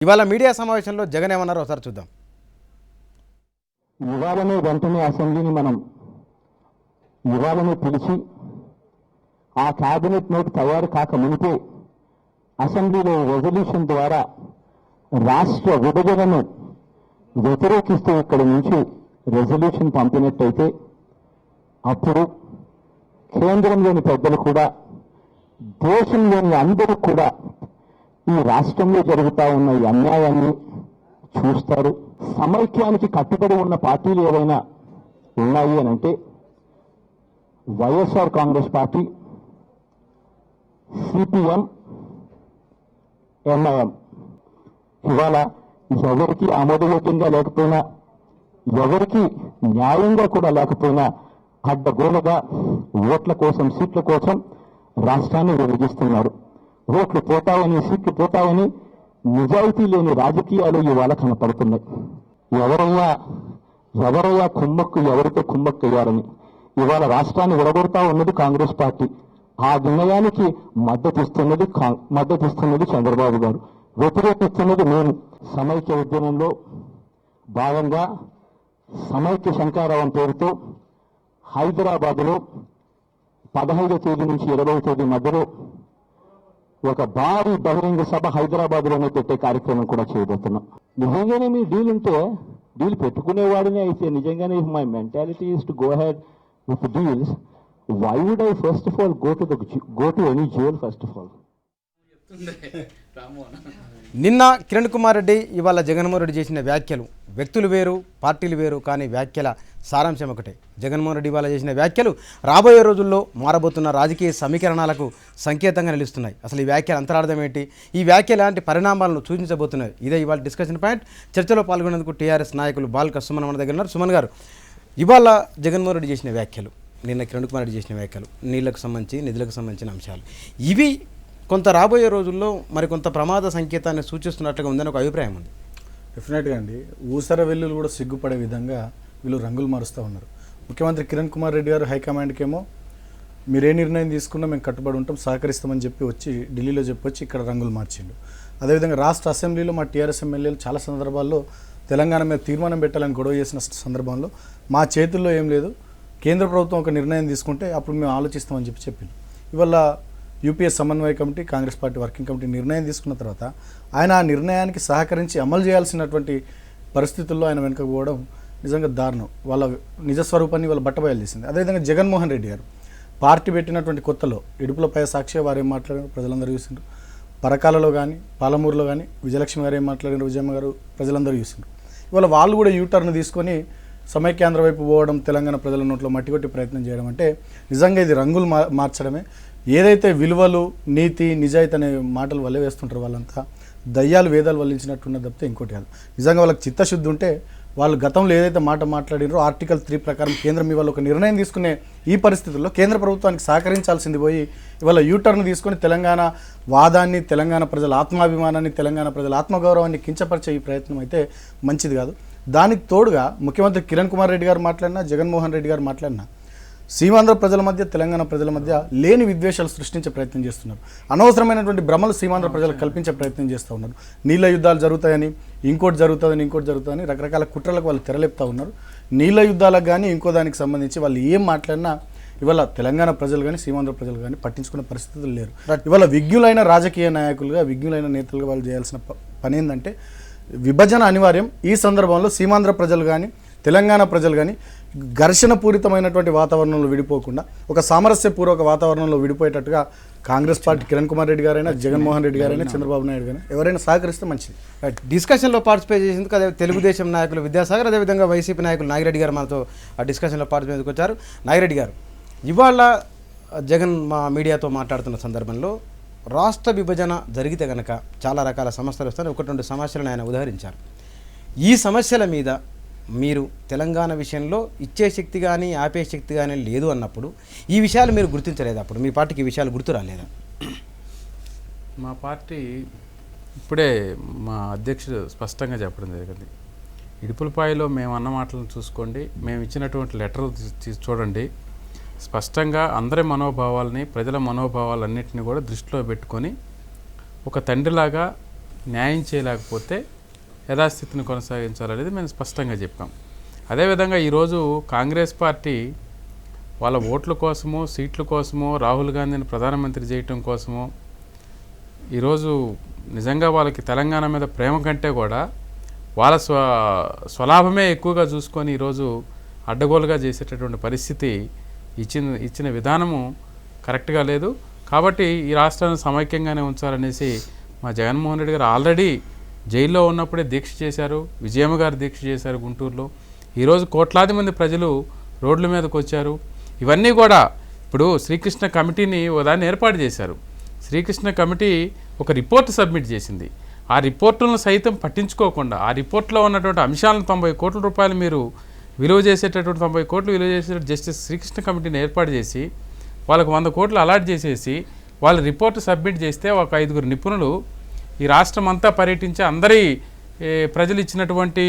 ఇవాళ మీడియా సమావేశంలో జగన్ ఏమన్నారో ఒకసారి చూద్దాం. ఇవాళనే వెంటనే అసెంబ్లీని మనం ఇవాళనే పిలిచి ఆ కేబినెట్ నోట్ తయారు కాక మునిపే అసెంబ్లీలో రెజల్యూషన్ ద్వారా రాష్ట్ర విభజనను వ్యతిరేకిస్తూ ఇక్కడి నుంచి రెజల్యూషన్ పంపినట్టయితే అప్పుడు కేంద్రంలోని పెద్దలు కూడా దేశంలోని అందరూ కూడా ఈ రాష్ట్రంలో జరుగుతూ ఉన్న ఈ అన్యాయాన్ని చూస్తారు. సమైక్యానికి కట్టుబడి ఉన్న పార్టీలు ఏవైనా ఉన్నాయి అని అంటే YSR Congress party, CPM, MIM. ఇవాళ ఎవరికి ఆమోదయోగ్యంగా లేకపోయినా, ఎవరికి న్యాయంగా కూడా లేకపోయినా అడ్డగోలుగా ఓట్ల కోసం, సీట్ల కోసం రాష్ట్రాన్ని విభజిస్తున్నారు. ఓట్లు పోతావని, సీట్లు పోతావని నిజాయితీ లేని రాజకీయాలు ఇవాళ కనపడుతున్నాయి. ఎవరయ్యా కుమ్మక్కు, ఎవరితో కుమ్మక్కు అయ్యారని ఇవాళ రాష్ట్రాన్ని విడగొడతా ఉన్నది కాంగ్రెస్ పార్టీ. ఆ నిర్ణయానికి మద్దతిస్తున్నది చంద్రబాబు గారు, వ్యతిరేకిస్తున్నది నేను. సమైక్య ఉద్యమంలో భాగంగా సమైక్య శంకారావం పేరుతో హైదరాబాద్లో 15వ తేదీ నుంచి 20వ తేదీ మధ్యలో ఒక భారీ బహిరంగ సభ హైదరాబాద్లోనే పెట్టే కార్యక్రమం కూడా చేయబోతున్నాం. నిజంగానే మీ డీల్ ఉంటే డీల్ పెట్టుకునేవాడినే అయితే, నిజంగానే if my mentality is to go head with deals, why would I first of all go to any jail first of all. నిన్న కిరణ్ కుమార్ రెడ్డి, ఇవాళ జగన్మోహన్ రెడ్డి చేసిన వ్యాఖ్యలు, వ్యక్తులు వేరు, పార్టీలు వేరు, కానీ వ్యాఖ్యల సారాంశం ఒకటే. జగన్మోహన్ రెడ్డి ఇవాళ చేసిన వ్యాఖ్యలు రాబోయే రోజుల్లో మారబోతున్న రాజకీయ సమీకరణాలకు సంకేతంగా నిలుస్తున్నాయి. అసలు ఈ వ్యాఖ్యల అంతరార్థం ఏంటి, ఈ వ్యాఖ్యలు ఎలాంటి పరిణామాలను సూచించబోతున్నాయి, ఇదే ఇవాళ డిస్కషన్ పాయింట్. చర్చలో పాల్గొనేందుకు టీఆర్ఎస్ నాయకులు బాల్క సుమన్ మన దగ్గర ఉన్నారు. సుమన్ గారు, ఇవాళ జగన్మోహన్ రెడ్డి చేసిన వ్యాఖ్యలు, నిన్న కిరణ్ కుమార్ రెడ్డి చేసిన వ్యాఖ్యలు, నీళ్లకు సంబంధించి, నిధులకు సంబంధించిన అంశాలు, ఇవి కొంత రాబోయే రోజుల్లో మరికొంత ప్రమాద సంకేతాన్ని సూచిస్తున్నట్లుగా ఉందని ఒక అభిప్రాయం ఉంది. డెఫినెట్గా అండి. ఊసర వెల్లులు కూడా సిగ్గుపడే విధంగా వీళ్ళు రంగులు మారుస్తూ ఉన్నారు. ముఖ్యమంత్రి కిరణ్ కుమార్ రెడ్డి గారు హైకమాండ్కేమో మీరే నిర్ణయం తీసుకున్నా మేము కట్టుబడి ఉంటాం, సహకరిస్తామని చెప్పి వచ్చి ఢిల్లీలో చెప్పొచ్చి ఇక్కడ రంగులు మార్చిండు. అదేవిధంగా రాష్ట్ర అసెంబ్లీలో మా టీఆర్ఎస్ ఎమ్మెల్యేలు చాలా సందర్భాల్లో తెలంగాణ మీద తీర్మానం పెట్టాలని గొడవ చేసిన సందర్భంలో మా చేతుల్లో ఏం లేదు, కేంద్ర ప్రభుత్వం ఒక నిర్ణయం తీసుకుంటే అప్పుడు మేము ఆలోచిస్తామని చెప్పింది. ఇవాళ యూపీఏ సమన్వయ committee, Congress party working committee నిర్ణయం తీసుకున్న తర్వాత ఆయన ఆ నిర్ణయానికి సహకరించి అమలు చేయాల్సినటువంటి పరిస్థితుల్లో ఆయన వెనుకకు పోవడం నిజంగా దారుణం. వాళ్ళ నిజస్వరూపాన్ని వాళ్ళ బట్టబయలు చేసింది. అదేవిధంగా జగన్మోహన్ రెడ్డి గారు పార్టీ పెట్టినటువంటి కొత్తలో ఇడుపులపై సాక్షి వారు ఏం మాట్లాడారు ప్రజలందరూ చూసిండ్రు. పరకాలలో కానీ, పాలమూరులో కానీ విజయలక్ష్మి గారు ఏం మాట్లాడారు, విజయమ్మ గారు ప్రజలందరూ చూసిండ్రు. ఇవాళ వాళ్ళు కూడా యూటర్న్ తీసుకొని సమైక్యాంధ్ర వైపు పోవడం, తెలంగాణ ప్రజల నోట్లో మట్టికొట్టి ప్రయత్నం చేయడం అంటే నిజంగా ఇది రంగులు మార్చడమే. ఏదైతే విలువలు, నీతి, నిజాయితీ అనే మాటలు వల్ల వేస్తుంటారు వాళ్ళంతా దయ్యాలు వేదాలు వల్లించినట్టున్న తప్పితే ఇంకోటి కాదు. నిజంగా వాళ్ళకి చిత్తశుద్ధి ఉంటే వాళ్ళు గతంలో ఏదైతే మాట మాట్లాడినారో ఆర్టికల్ 3 ప్రకారం కేంద్రం ఇవాళ ఒక నిర్ణయం తీసుకునే ఈ పరిస్థితుల్లో కేంద్ర ప్రభుత్వానికి సహకరించాల్సింది పోయి ఇవాళ యూటర్న్ తీసుకొని తెలంగాణ వాదాన్ని, తెలంగాణ ప్రజల ఆత్మాభిమానాన్ని, తెలంగాణ ప్రజల ఆత్మగౌరవాన్ని కించపరిచే ఈ ప్రయత్నం అయితే మంచిది కాదు. దానికి తోడుగా ముఖ్యమంత్రి కిరణ్ కుమార్ రెడ్డి గారు మాట్లాడినా, జగన్మోహన్ రెడ్డి గారు మాట్లాడినా సీమాంధ్ర ప్రజల మధ్య, తెలంగాణ ప్రజల మధ్య లేని విద్వేషాలు సృష్టించే ప్రయత్నం చేస్తున్నారు. అనవసరమైనటువంటి భ్రమలు సీమాంధ్ర ప్రజలకు కల్పించే ప్రయత్నం చేస్తూ ఉన్నారు. నీళ్ళ యుద్ధాలు జరుగుతాయని, ఇంకోటి జరుగుతుందని రకరకాల కుట్రలకు వాళ్ళు తెరలేపుతూ ఉన్నారు. నీళ్ళ యుద్ధాలకు కానీ ఇంకో దానికి సంబంధించి వాళ్ళు ఏం మాట్లాడినా ఇవాళ తెలంగాణ ప్రజలు కానీ, సీమాంధ్ర ప్రజలు కానీ పట్టించుకునే పరిస్థితులు లేరు. ఇవాళ విజ్ఞులైన రాజకీయ నాయకులుగా, విజ్ఞులైన నేతలుగా వాళ్ళు చేయాల్సిన పని ఏంటంటే విభజన అనివార్యం. ఈ సందర్భంలో సీమాంధ్ర ప్రజలు కానీ, తెలంగాణ ప్రజలు కానీ ఘర్షణ పూరితమైనటువంటి వాతావరణంలో విడిపోకుండా ఒక సామరస్యపూర్వక వాతావరణంలో విడిపోయేటట్టుగా కాంగ్రెస్ పార్టీ కిరణ్ కుమార్ రెడ్డి గారైనా, జగన్మోహన్ రెడ్డి గారైనా, చంద్రబాబు నాయుడు గారైనా ఎవరైనా సహకరిస్తే మంచిది. రైట్. డిస్కషన్లో పార్టిసిపేట్ చేసేందుకు అదే తెలుగుదేశం నాయకులు విద్యాసాగర్, అదేవిధంగా వైసీపీ నాయకులు నాగిరెడ్డి గారు మనతో ఆ డిస్కషన్లో పార్టిసిపేట్ వచ్చారు. నాగిరెడ్డి గారు, ఇవాళ జగన్ మా మీడియాతో మాట్లాడుతున్న సందర్భంలో రాష్ట్ర విభజన జరిగితే కనుక చాలా రకాల సమస్యలు వస్తాయి, 1-2 సమస్యలను ఆయన ఉదహరించారు. ఈ సమస్యల మీద మీరు తెలంగాణ విషయంలో ఇచ్చే శక్తి కానీ, ఆపే శక్తి కానీ లేదు అన్నప్పుడు ఈ విషయాలు మీరు గుర్తించలేదు, అప్పుడు మీ పార్టీకి ఈ విషయాలు గుర్తు రాలేదా? మా పార్టీ ఇప్పుడే మా అధ్యక్షుడు స్పష్టంగా చెప్పడం జరిగింది. ఇడుపులపాయలో మేము అన్న మాటలను చూసుకోండి, మేము ఇచ్చినటువంటి లెటర్ చూడండి, స్పష్టంగా అందరి మనోభావాలని, ప్రజల మనోభావాలన్నింటినీ కూడా దృష్టిలో పెట్టుకొని ఒక తండ్రిలాగా న్యాయం చేయలేకపోతే యథాస్థితిని కొనసాగించాలనేది మేము స్పష్టంగా చెప్పాం. అదేవిధంగా ఈరోజు కాంగ్రెస్ పార్టీ వాళ్ళ ఓట్ల కోసమో సీట్ల కోసమో రాహుల్ గాంధీని ప్రధానమంత్రి చేయటం కోసమో ఈరోజు నిజంగా వాళ్ళకి తెలంగాణ మీద ప్రేమ కంటే కూడా వాళ్ళ స్వలాభమే ఎక్కువగా చూసుకొని ఈరోజు అడ్డగోలుగా చేసేటటువంటి పరిస్థితి ఇచ్చిన విధానము కరెక్ట్గా లేదు. కాబట్టి ఈ రాష్ట్రాన్ని సమైక్యంగానే ఉంచాలనేసి మా జగన్మోహన్ రెడ్డి గారు ఆల్రెడీ జైల్లో ఉన్నప్పుడే దీక్ష చేశారు. విజయమ్మ గారు దీక్ష చేశారు గుంటూరులో. ఈరోజు కోట్లాది మంది ప్రజలు రోడ్ల మీదకి వచ్చారు. ఇవన్నీ కూడా ఇప్పుడు శ్రీకృష్ణ కమిటీని దాన్ని ఏర్పాటు చేశారు. శ్రీకృష్ణ కమిటీ ఒక రిపోర్ట్ సబ్మిట్ చేసింది. ఆ రిపోర్టులను సైతం పట్టించుకోకుండా ఆ రిపోర్ట్లో ఉన్నటువంటి అంశాలను 90 కోట్ల రూపాయలు మీరు విలువ చేసేటటువంటి 90 కోట్లు విలువ చేసే జస్టిస్ శ్రీకృష్ణ కమిటీని ఏర్పాటు చేసి వాళ్ళకు 100 కోట్లు అలాట్ చేసేసి వాళ్ళు రిపోర్ట్ సబ్మిట్ చేస్తే ఒక 5 నిపుణులు ఈ రాష్ట్రం అంతా పర్యటించి అందరి ప్రజలు ఇచ్చినటువంటి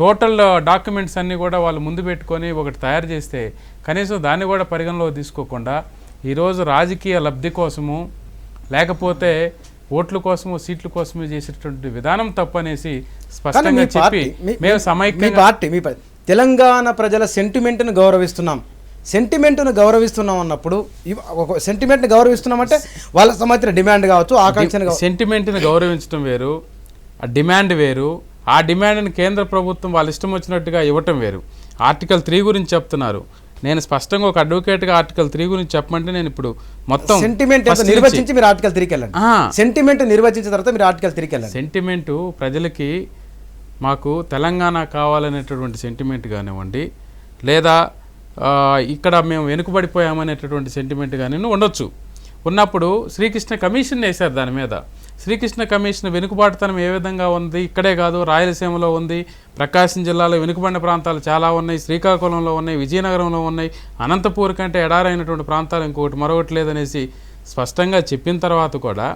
టోటల్ డాక్యుమెంట్స్ అన్నీ కూడా వాళ్ళు ముందు పెట్టుకొని ఒకటి తయారు చేస్తే కనీసం దాన్ని కూడా పరిగణలో తీసుకోకుండా ఈరోజు రాజకీయ లబ్ధి కోసము లేకపోతే ఓట్ల కోసము సీట్ల కోసము చేసేటువంటి విధానం తప్పనేసి స్పష్టంగా చెప్పి మేము సమైక్యంగా తెలంగాణ ప్రజల సెంటిమెంట్ను గౌరవిస్తున్నాం. సెంటిమెంట్ను గౌరవిస్తున్నాం అన్నప్పుడు ఒక సెంటిమెంట్ని గౌరవిస్తున్నామంటే వాళ్ళ సంబంధించిన డిమాండ్ కావచ్చు, ఆకాంక్షను సెంటిమెంట్ని గౌరవించడం వేరు, ఆ డిమాండ్ వేరు. ఆ డిమాండ్ని కేంద్ర ప్రభుత్వం వాళ్ళ ఇష్టం వచ్చినట్టుగా ఇవ్వటం వేరు. ఆర్టికల్ 3 గురించి చెప్తున్నారు. నేను స్పష్టంగా ఒక అడ్వకేట్గా ఆర్టికల్ 3 గురించి చెప్పమంటే నేను ఇప్పుడు మొత్తం సెంటిమెంట్ నిర్వచించి మీరు ఆర్టికల్ 3కి వెళ్ళండి. సెంటిమెంట్ నిర్వచించిన తర్వాత మీరు ఆర్టికల్ 3కి వెళ్ళండి. సెంటిమెంటు ప్రజలకి మాకు తెలంగాణ కావాలనేటటువంటి సెంటిమెంట్ కానివ్వండి, లేదా ఇక్కడ మేము వెనుకబడిపోయామనేటటువంటి సెంటిమెంట్ కానీ ఉండొచ్చు. ఉన్నప్పుడు శ్రీకృష్ణ కమిషన్ వేశారు. దాని మీద శ్రీకృష్ణ కమిషన్ వెనుకబాటుతనం ఏ విధంగా ఉంది, ఇక్కడే కాదు రాయలసీమలో ఉంది, ప్రకాశం జిల్లాలో వెనుకబడిన ప్రాంతాలు చాలా ఉన్నాయి, శ్రీకాకుళంలో ఉన్నాయి, విజయనగరంలో ఉన్నాయి, అనంతపూర్ కంటే ఎడారైనటువంటి ప్రాంతాలు ఇంకొకటి మరొకటి లేదనేసి స్పష్టంగా చెప్పిన తర్వాత కూడా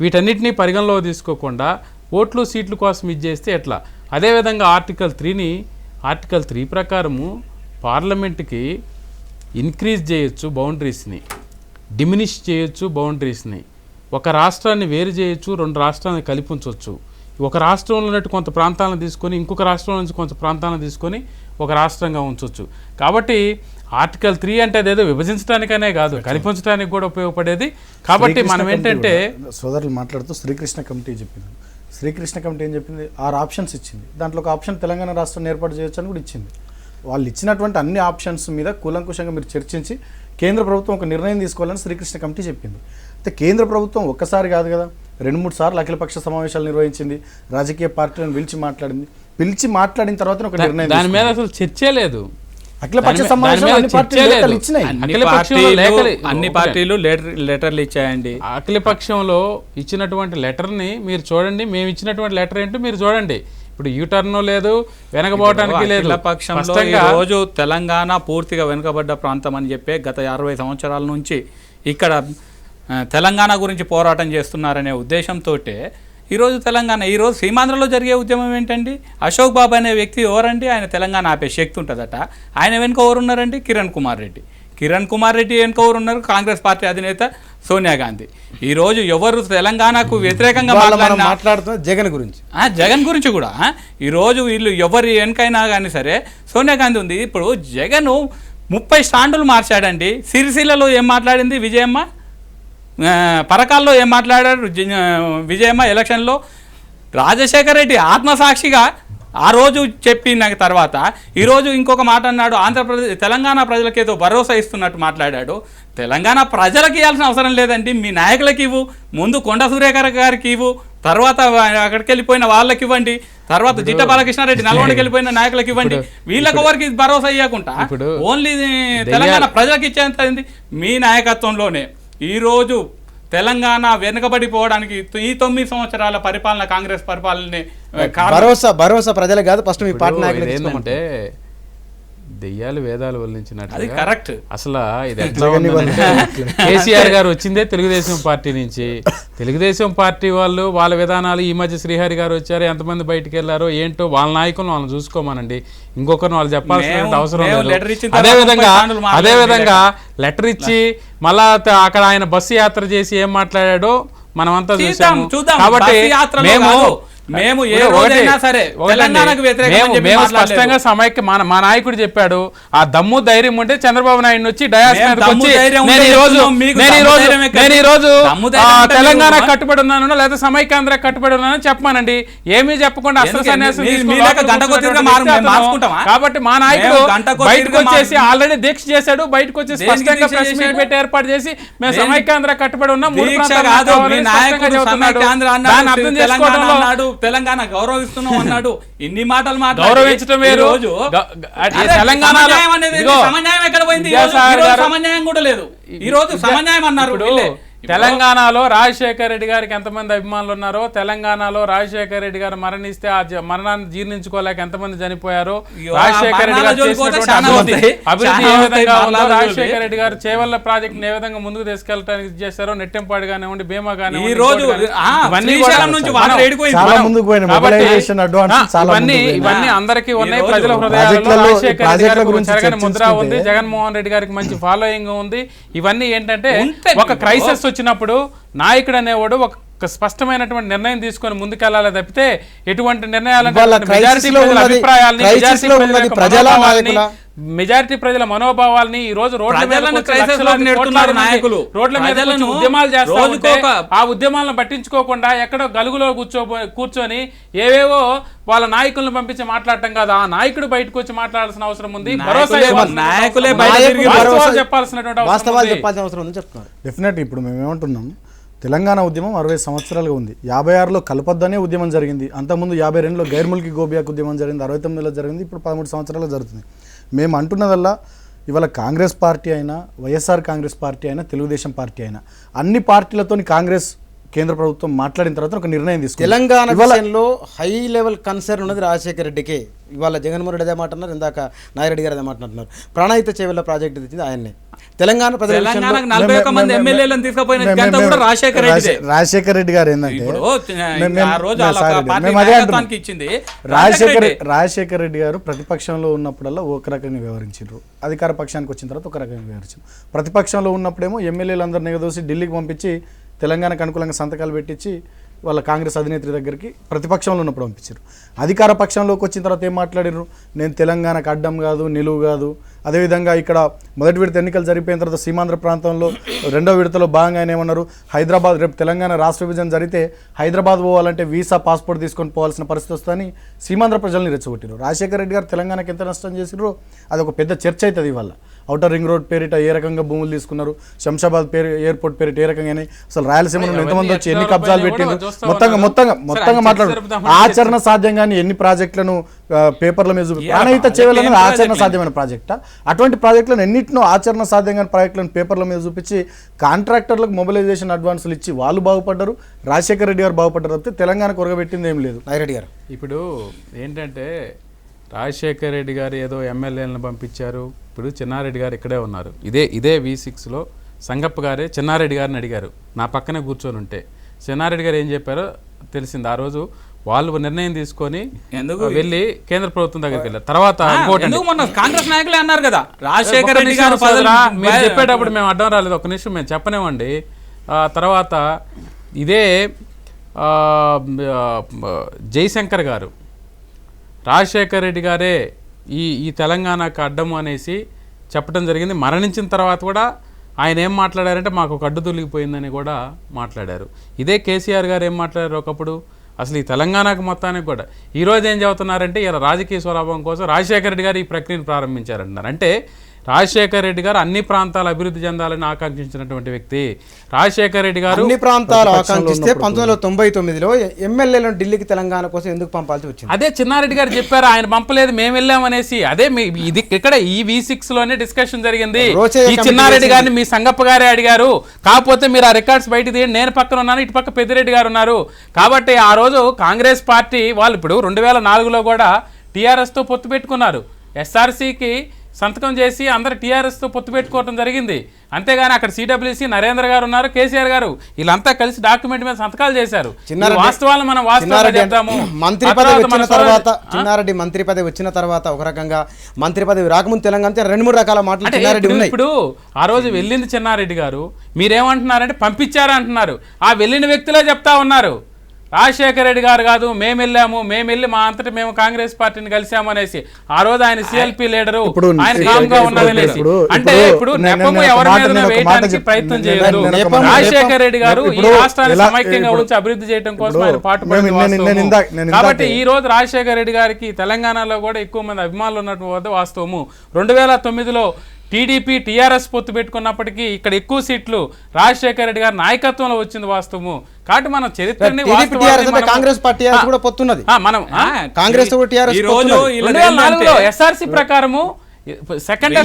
వీటన్నిటినీ పరిగణలో తీసుకోకుండా ఓట్లు సీట్ల కోసం ఇచ్చేస్తే ఎట్లా? అదేవిధంగా ఆర్టికల్ 3 ప్రకారము పార్లమెంట్కి ఇంక్రీజ్ చేయొచ్చు బౌండరీస్ని, డిమినిష్ చేయొచ్చు బౌండరీస్ని, ఒక రాష్ట్రాన్ని వేరు చేయొచ్చు, 2 రాష్ట్రాలను కలిపి ఉంచవచ్చు. ఒక రాష్ట్రంలో ఉన్నట్టు కొంత ప్రాంతాలను తీసుకొని ఇంకొక రాష్ట్రం నుంచి కొంత ప్రాంతాలను తీసుకొని ఒక రాష్ట్రంగా ఉంచవచ్చు. కాబట్టి ఆర్టికల్ 3 అంటే అదేదో విభజించడానికనే కాదు, కల్పించడానికి కూడా ఉపయోగపడేది. కాబట్టి మనం ఏంటంటే సోదరులు మాట్లాడుతూ శ్రీకృష్ణ కమిటీ చెప్పింది. శ్రీకృష్ణ కమిటీ ఏం చెప్పింది? 6 ఆప్షన్స్ ఇచ్చింది. దాంట్లో ఒక ఆప్షన్ తెలంగాణ రాష్ట్రాన్ని ఏర్పాటు చేయొచ్చు అని కూడా ఇచ్చింది. వాళ్ళు ఇచ్చినటువంటి అన్ని ఆప్షన్స్ మీద కూలంకుషంగా మీరు చర్చించి కేంద్ర ప్రభుత్వం ఒక నిర్ణయం తీసుకోవాలని శ్రీకృష్ణ కమిటీ చెప్పింది. అయితే కేంద్ర ప్రభుత్వం ఒక్కసారి కాదు కదా, 2-3 సార్లు అఖిలపక్ష సమావేశాలు నిర్వహించింది, రాజకీయ పార్టీలను పిలిచి మాట్లాడిన తర్వాత ఒక నిర్ణయం. దాని మీద అసలు చర్చే లేదు. అఖిలపక్ష సమావేశాలు అన్ని పార్టీలు లెటర్లు ఇచ్చాయండి. అఖిలపక్షంలో ఇచ్చినటువంటి లెటర్ని మీరు చూడండి, మేము ఇచ్చినటువంటి లెటర్ ఏంటో మీరు చూడండి. ఇప్పుడు యూటర్న్ లేదు, వెనకబోవడానికి లేదు. పక్షంలో ఈ రోజు తెలంగాణ పూర్తిగా వెనుకబడ్డ ప్రాంతం అని చెప్పి గత 60 సంవత్సరాల నుంచి ఇక్కడ తెలంగాణ గురించి పోరాటం చేస్తున్నారనే ఉద్దేశంతో ఈరోజు ఈరోజు సీమాంధ్రలో జరిగే ఉద్యమం ఏంటండి? అశోక్ బాబు అనే వ్యక్తి ఎవరండి? ఆయన తెలంగాణ ఆపే శక్తి ఉంటుందట. ఆయన వెనుక ఎవరున్నారండి? కిరణ్ కుమార్ రెడ్డి వెనుక ఎవరున్నారు? కాంగ్రెస్ పార్టీ అధినేత సోనియా గాంధీ. ఈరోజు ఎవరు తెలంగాణకు వ్యతిరేకంగా మాట్లాడుతున్నారు జగన్ గురించి కూడా ఈరోజు వీళ్ళు ఎవరి వెనుకైనా కానీ సరే సోనియా గాంధీ ఉంది. ఇప్పుడు జగన్ 30 స్టాండులు మార్చాడండి. సిరిసిల్లలో ఏం మాట్లాడింది విజయమ్మ? పరకాల్లో ఏం మాట్లాడారు విజయమ్మ? ఎలక్షన్లో రాజశేఖర రెడ్డి ఆత్మసాక్షిగా ఆ రోజు చెప్పిన తర్వాత ఈరోజు ఇంకొక మాట అన్నాడు. తెలంగాణ ప్రజలకు ఏదో భరోసా ఇస్తున్నట్టు మాట్లాడాడు. తెలంగాణ ప్రజలకు ఇవ్వాల్సిన అవసరం లేదండి, మీ నాయకులకి ఇవ్వు. ముందు కొండ సురేఖర్ గారికి ఇవ్వు, తర్వాత అక్కడికి వెళ్ళిపోయిన వాళ్ళకి ఇవ్వండి, తర్వాత జిట్ట బాలకృష్ణారెడ్డి నల్గొండకి వెళ్ళిపోయిన నాయకులకు ఇవ్వండి. వీళ్ళకి ఎవరికి భరోసా ఇవ్వకుండా ఓన్లీ తెలంగాణ ప్రజలకు ఇచ్చేంత మీ నాయకత్వంలోనే ఈరోజు తెలంగాణ వెనుకబడిపోవడానికి ఈ 9 సంవత్సరాల పరిపాలన కాంగ్రెస్ పరిపాలన భరోసా ప్రజలకు కాదు, ఫస్ట్ మీ పార్టీ నాయకులు ఏంటంటే దెయ్యాలు వేదాలు వల్లించినట్టు. అది కరెక్ట్. అసలు ఇది ఎట్లా ఉందంటే కేసీఆర్ గారు వచ్చిందే తెలుగుదేశం పార్టీ నుంచి. తెలుగుదేశం పార్టీ వాళ్ళు వాళ్ళ విధానాలు, ఈ మధ్య శ్రీహరి గారు వచ్చారు, ఎంతమంది బయటికి వెళ్ళారో ఏంటో వాళ్ళ నాయకులను వాళ్ళని చూసుకోమనండి, ఇంకొకరిని వాళ్ళు చెప్పాల్సిన అవసరం లేదు. అదేవిధంగా లెటర్ ఇచ్చి మళ్ళా అక్కడ ఆయన బస్సు యాత్ర చేసి ఏం మాట్లాడాడో మనమంతా చూద్దాం, చూసాము. చూద్దాం. కాబట్టి బస్సు యాత్రలో మేము కాదు. మేము ఏ రోజైనా సరే తెలంగాణకు వ్యతిరేకం అని చెప్పి మేము మాట్లాడలేదు. స్పష్టంగా సమైక్య మా నాయకుడు చెప్పాడు, ఆ దమ్ము ధైర్యం ఉంటే చంద్రబాబు నాయుడు వచ్చి డయాస్ మేము మీదకి దమ్ము వచ్చి ధైర్యం ఉంటే నేను ఈ రోజు చెప్తున్నాం, మీకు నేను ఈ దమ్ము రోజు ధైర్యం ఎక్కడ? నేను ఈ రోజు దమ్ము ధైర్యం ఉంటే తెలంగాణ మీరు కట్టుబడి ఉన్నాను లేదా సమైక్యాంధ్ర కట్టుబడి ఉన్నాను చెప్పమానండి. ఏమీ చెప్పకుండా అస్త్ర ఎందుకు? సన్యాసం మీ- తీసుకుని మీ లెక్క లోపలికి గంట కొద్దిగా కూర్చున్నటువంటి వ్యక్తి మార్చుకుంటామా? అతను. కాబట్టి మా నాయకుడు మేము గంట కొద్దిగా బయటకు వచ్చేసి ఆల్రెడీ దీక్ష చేశాడు, బయటకు వచ్చి దేనికి స్పష్టంగా దీక్ష ప్రెస్ మీట్ చేశాడు? పెట్టి ఏర్పాటు చేసి మేము దేనికి? సమైక్యాంధ్ర కట్టుబడి ఉన్నాం, మూడు దీక్ష ప్రాంతాలు కాదు, కావాలని మీ స్పష్టంగా నాయకుడు చెబుతున్నాడు. సమైక్యాంధ్ర దాన్ని అన్నాడు, అర్థం తెలంగాణ చేసుకోవడంలో అన్నాడు, తెలంగాణ గౌరవిస్తున్నాం అన్నాడు. ఇన్ని మాటలు మాట్లాడి గౌరవించడం వేరు. ఈ రోజు అదే తెలంగాణలో సమన్యాయం అనేది ఇదిగో, సమన్యాయం ఎక్కడ పోయింది? ఈ విద్యాసాగర్ రోజు గారు- సమన్యాయం కూడా లేదు. ఈ రోజు సమన్యాయం అన్నారు ఇప్పుడు వీళ్ళే. తెలంగాణలో రాజశేఖర రెడ్డి గారికి ఎంతమంది అభిమానులు ఉన్నారో, తెలంగాణలో రాజశేఖర రెడ్డి గారు మరణిస్తే ఆ మరణాన్ని జీర్ణించుకోలేక ఎంతమంది చనిపోయారో, అయ్యో, రాజశేఖర రెడ్డి మరణాల గారు జోలికి పోతే చేసినటువంటి చాలా అభివృద్ధి వస్తాయి. అభివృద్ధి చాలా ఏ వస్తాయి విధంగా ఉందో, మరణాల రాజశేఖర జోలికి. రెడ్డి గారు చేవల్ల ప్రాజెక్ట్ ఏ విధంగా ముందుకు తీసుకెళ్ళడానికి చేశారో, నెట్టెంపాడు కానివ్వండి, భీమా కానివ్వండి, ఈ రోజు ఇంకోటి కానివ్వండి, ఇవన్నీ కూడా శ్రీశైలం నుంచి వాటర్ మనం- ఏడిపోయింది. చాలా మనం- ముందుకు పోయిన కాబట్టి మొబిలైజేషన్ అడ్వాన్స్ చాలా ఇవన్నీ ముందుకు పోయినాయి. ఇవన్నీ అందరికీ ఉన్నాయి. ఈ రోజు ప్రజల హృదయాలలో ప్రాజెక్టులలో- రాజశేఖర రెడ్డి ప్రాజెక్టుల గారికి గురించి చెరగని ముద్ర చర్చించుకుంటే- ఉంది, జగన్మోహన్ రెడ్డి గారికి మంచి ఫాలోయింగ్ ఉంది. ఇవన్నీ ఏంటంటే ఉంటే ఒక క్రైసిస్ వచ్చినప్పుడు నాయకుడు అనేవాడు ఒక స్పష్టమైనటువంటి నిర్ణయం తీసుకొని ముందుకెళ్లాలి తప్పితే ఎటువంటి నిర్ణయాలంటే ఇవాళ మెజారిటీ క్రైసిస్లో ప్రజల ఉన్నది- అభిప్రాయాల్ని, క్రైసిస్లో మెజారిటీ ఉన్నది ప్రజల ప్రజల మనోభావాల్ని, నాయకుల? మెజారిటీ ప్రజల మనోభావాల్ని ఈ రోజు రోడ్ల మీద ప్రజలను వచ్చి క్రైసిస్లోకి లక్షలాది నెడుతున్నారు కోట్లాది మంది నాయకులు. రోడ్ల మీద వచ్చి ప్రజలను ఉద్యమాలు చేస్తా రోజుకు ఉంటే ఒక- ఆ ఉద్యమాలను పట్టించుకోకుండా ఎక్కడో గలుగులో కూర్చొని ఏవేవో వాళ్ళ నాయకులను పంపించి మాట్లాడటం కాదు, ఆ నాయకుడు బయటకు వచ్చి మాట్లాడాల్సిన అవసరం ఉంది. భరోసా ఇవ్వాల్సిన నాయకులే అవసరం ఉంది. బయట నాయకులు తిరిగి భరోసా- వాస్తవాలు చెప్పాల్సినటువంటి అవసరం వాస్తవాలు ఉంది. చెప్పాల్సిన అవసరం ఉందని చెప్తున్నారు. డెఫినెట్ ఇప్పుడు మేము ఏమంటున్నాం, తెలంగాణ ఉద్యమం 60 సంవత్సరాలుగా ఉంది. 56లో కలపొద్దనే ఉద్యమం జరిగింది. అంతకుముందు 52లో గైర్ముల్కి గోబియాకు ఉద్యమం జరిగింది, 69లో జరిగింది, ఇప్పుడు 13 సంవత్సరాలు జరుగుతుంది. మేము అంటున్నదల్లా ఇవాళ కాంగ్రెస్ పార్టీ అయినా, వైఎస్ఆర్ కాంగ్రెస్ పార్టీ అయినా, తెలుగుదేశం పార్టీ అయినా, అన్ని పార్టీలతోని కాంగ్రెస్ కేంద్ర ప్రభుత్వం మాట్లాడిన తర్వాత ఒక నిర్ణయం తీసుకుంది. తెలంగాణ విషయంలో హై లెవెల్ కన్సర్న్ ఉన్నది రాజశేఖర రెడ్డికే. ఇవాళ జగన్మోహన్ రెడ్డి అదే మాట అన్నారు, ఇందాక నాగిరెడ్డి గారు అదే మాట అంటున్నారు. ప్రణాళిత చేవెళ్ళ ప్రాజెక్టు తెచ్చింది ఆయన్నే. తెలంగాణ ప్రజల విషయంలో తెలంగాణకు 41 మంది ఎమ్మెల్యేలను తీసుకుపోయిన ఘనత కూడా రాజశేఖర రెడ్డిదే. రాజశేఖర రెడ్డి గారు ఏంటంటే ఇప్పుడు మేము- ఆ రోజు మేము వాళ్ళ సారీ, పార్టీ మేము అదే నాయకత్వానికి అంటున్నాం. ఇచ్చింది రాజశేఖర రెడ్డి గారు ప్రతిపక్షంలో ఉన్నప్పుడల్లా ఒక రకంగా వ్యవహరించారు, అధికార పక్షానికి వచ్చిన తర్వాత ఒక రకంగా వ్యవహరించారు. ప్రతిపక్షంలో ఉన్నప్పుడేమో ఎమ్మెల్యేలు అందరినీ ఎగదోసి ఢిల్లీకి పంపించి తెలంగాణకు అనుకూలంగా సంతకాలు పెట్టించి వాళ్ళ కాంగ్రెస్ అధినేత్రి దగ్గరికి ప్రతిపక్షంలో ఉన్నప్పుడు పంపించారు. అధికార పక్షంలోకి వచ్చిన తర్వాత ఏం మాట్లాడారు, నేను తెలంగాణకు అడ్డం కాదు, నిలువు కాదు. అదేవిధంగా ఇక్కడ మొదటి విడత ఎన్నికలు జరిగిపోయిన తర్వాత సీమాంధ్ర ప్రాంతంలో రెండో విడతలో భాగంగా ఆయన ఏమన్నారు, హైదరాబాద్ రేపు తెలంగాణ రాష్ట్ర విభజన జరిగితే హైదరాబాద్ పోవాలంటే వీసా పాస్పోర్ట్ తీసుకొని పోవాల్సిన పరిస్థితి వస్తుందని సీమాంధ్ర ప్రజల్ని రెచ్చగొట్టారు. రాజశేఖర రెడ్డి గారు తెలంగాణకి ఎంత నష్టం చేసిరో అది ఒక పెద్ద చర్చ అవుతుంది. ఇవాళ ఔటర్ రింగ్ రోడ్ పేరిట ఏ రకంగా భూములు తీసుకున్నారు, శంషాబాద్ ఎయిర్పోర్ట్ పేరిట ఏ రకంగా అసలు రాయలసీమ నుండి ఎంతమంది వచ్చి ఎన్ని కబ్జాలు పెట్టిండ్రు, మొత్తంగా మాట్లాడు. ఆచరణ సాధ్యంగాని ఎన్ని ప్రాజెక్టులను పేపర్ల మీద ప్రాణహిత చేయాలన్నది ఆచరణ సాధ్యమైన ప్రాజెక్టా? అటువంటి ప్రాజెక్టులను ఎన్నింటినో ఆచరణ సాధ్యంగా ప్రాజెక్టులను పేపర్ల మీద చూపించి కాంట్రాక్టర్లకు మొబిలైజేషన్ అడ్వాన్సులు ఇచ్చి వాళ్ళు బాగుపడ్డారు, రాజశేఖర రెడ్డి గారు బాగుపడ్డారు తప్పితే తెలంగాణకు ఒరగబెట్టింది ఏం లేదు. నాగిరెడ్డి గారు ఇప్పుడు ఏంటంటే రాజశేఖర రెడ్డి గారు ఏదో ఎమ్మెల్యేలను పంపించారు. ఇప్పుడు చిన్నారెడ్డి గారు ఇక్కడే ఉన్నారు, ఇదే V6లో సంగప్ప గారే చిన్నారెడ్డి గారిని అడిగారు, నా పక్కనే కూర్చొని ఉంటే చిన్నారెడ్డి గారు ఏం చెప్పారో తెలిసింది. ఆ రోజు వాళ్ళు నిర్ణయం తీసుకొని వెళ్ళి కేంద్ర ప్రభుత్వం దగ్గరికి వెళ్ళారు. తర్వాత కాంగ్రెస్ నాయకులే అన్నారు కదా రాజశేఖర రెడ్డి గారు మీరు చెప్పేటప్పుడు మేము అడ్డం రాలేదు, ఒక నిమిషం మేము చెప్పనేమండి. తర్వాత ఇదే జయశంకర్ గారు రాజశేఖర రెడ్డి గారే ఈ తెలంగాణకు అడ్డము అనేసి చెప్పడం జరిగింది. మరణించిన తర్వాత కూడా ఆయన ఏం మాట్లాడారంటే మాకు ఒక అడ్డు తొలగిపోయిందని కూడా మాట్లాడారు. ఇదే కేసీఆర్ గారు ఏం మాట్లాడారు ఒకప్పుడు, అసలు ఈ తెలంగాణకు మొత్తానికి కూడా ఈరోజు ఏం చెబుతున్నారంటే ఇలా రాజకీయ స్వలాభం కోసం రాజశేఖర రెడ్డి గారు ఈ ప్రక్రియను ప్రారంభించారంటున్నారు. అంటే రాజశేఖర రెడ్డి గారు అన్ని ప్రాంతాలు అభివృద్ధి చెందాలని ఆకాంక్షించినటువంటి వ్యక్తి. రాజశేఖర రెడ్డి గారు అన్ని ప్రాంతాలు ఆకాంక్షిస్తే 1999లో ఎమ్మెల్యేలను ఢిల్లీకి తెలంగాణ కోసం ఎందుకు పంపాల్సి వచ్చింది? అదే చిన్నారెడ్డి గారు చెప్పారు, ఆయన పంపలేదు మేము వెళ్ళామనేసి. అదే ఇది ఇక్కడ ఈ V6లోనే డిస్కషన్ జరిగింది. ఈ చిన్నారెడ్డి గారిని మీ సంగప్ప గారే అడిగారు, కాకపోతే మీరు ఆ రికార్డ్స్ బయట తీయండి, నేను పక్కన ఉన్నాను, ఇటు పక్క పెద్దిరెడ్డి గారు ఉన్నారు. కాబట్టి ఆ రోజు కాంగ్రెస్ పార్టీ వాళ్ళు ఇప్పుడు 2004లో కూడా టీఆర్ఎస్తో పొత్తు పెట్టుకున్నారు. SRCకి సంతకం చేసి అందరు టీఆర్ఎస్తో పొత్తు పెట్టుకోవడం జరిగింది. అంతేగాని అక్కడ సిడబ్ల్యూసీ నరేంద్ర గారు ఉన్నారు, కేసీఆర్ గారు, వీళ్ళంతా కలిసి డాక్యుమెంట్ మీద సంతకాలు చేశారు. వాస్తవాలు మనం వాస్తవాలు చెప్తాము. మంత్రి పదవి వచ్చిన తర్వాత చిన్నారెడ్డి మంత్రి పదవి వచ్చిన తర్వాత ఒక రకంగా, మంత్రి పదవి రాకముందు తెలంగాణ 2-3 రకాల మాటలు చిన్నారెడ్డి ఉన్నాయి. ఇప్పుడు ఆ రోజు వెళ్ళింది చిన్నారెడ్డి గారు, మీరేమంటున్నారంటే పంపించారా అంటున్నారు. ఆ వెళ్ళిన వ్యక్తులే చెప్తా ఉన్నారు, రాజశేఖర రెడ్డి గారు కాదు, మేము వెళ్ళి మా అంతటి మేము కాంగ్రెస్ పార్టీని కలిసాము అనేసి. ఆ రోజు ఆయన సిఎల్పి లీడరు, ఆయన కామ్గా ఉన్నదనేసి. అంటే ఇప్పుడు నెపము ఎవరి మీద వేయడానికి ప్రయత్నం చేయలేదు. రాజశేఖర రెడ్డి గారు ఈ రాష్ట్రాన్ని సమైక్యంగా ఉంచి అభివృద్ధి చేయడం కోసం ఆయన పాటుపడింది. కాబట్టి ఈ రోజు రాజశేఖర రెడ్డి గారికి తెలంగాణలో కూడా ఎక్కువ మంది అభిమానులు ఉన్నటువంటి వాస్తవము. 2009లో టీడీపీ టీఆర్ఎస్ పొత్తు పెట్టుకున్నప్పటికీ ఇక్కడ ఎక్కువ సీట్లు రాజశేఖర రెడ్డి గారి నాయకత్వంలో వచ్చింది వాస్తవము. కాబట్టి మనం చరిత్రని కాంగ్రెస్ పార్టీ కూడా పొత్తున్నది. మనం కాంగ్రెస్ ఎస్ఆర్సీ ప్రకారము సెకండ్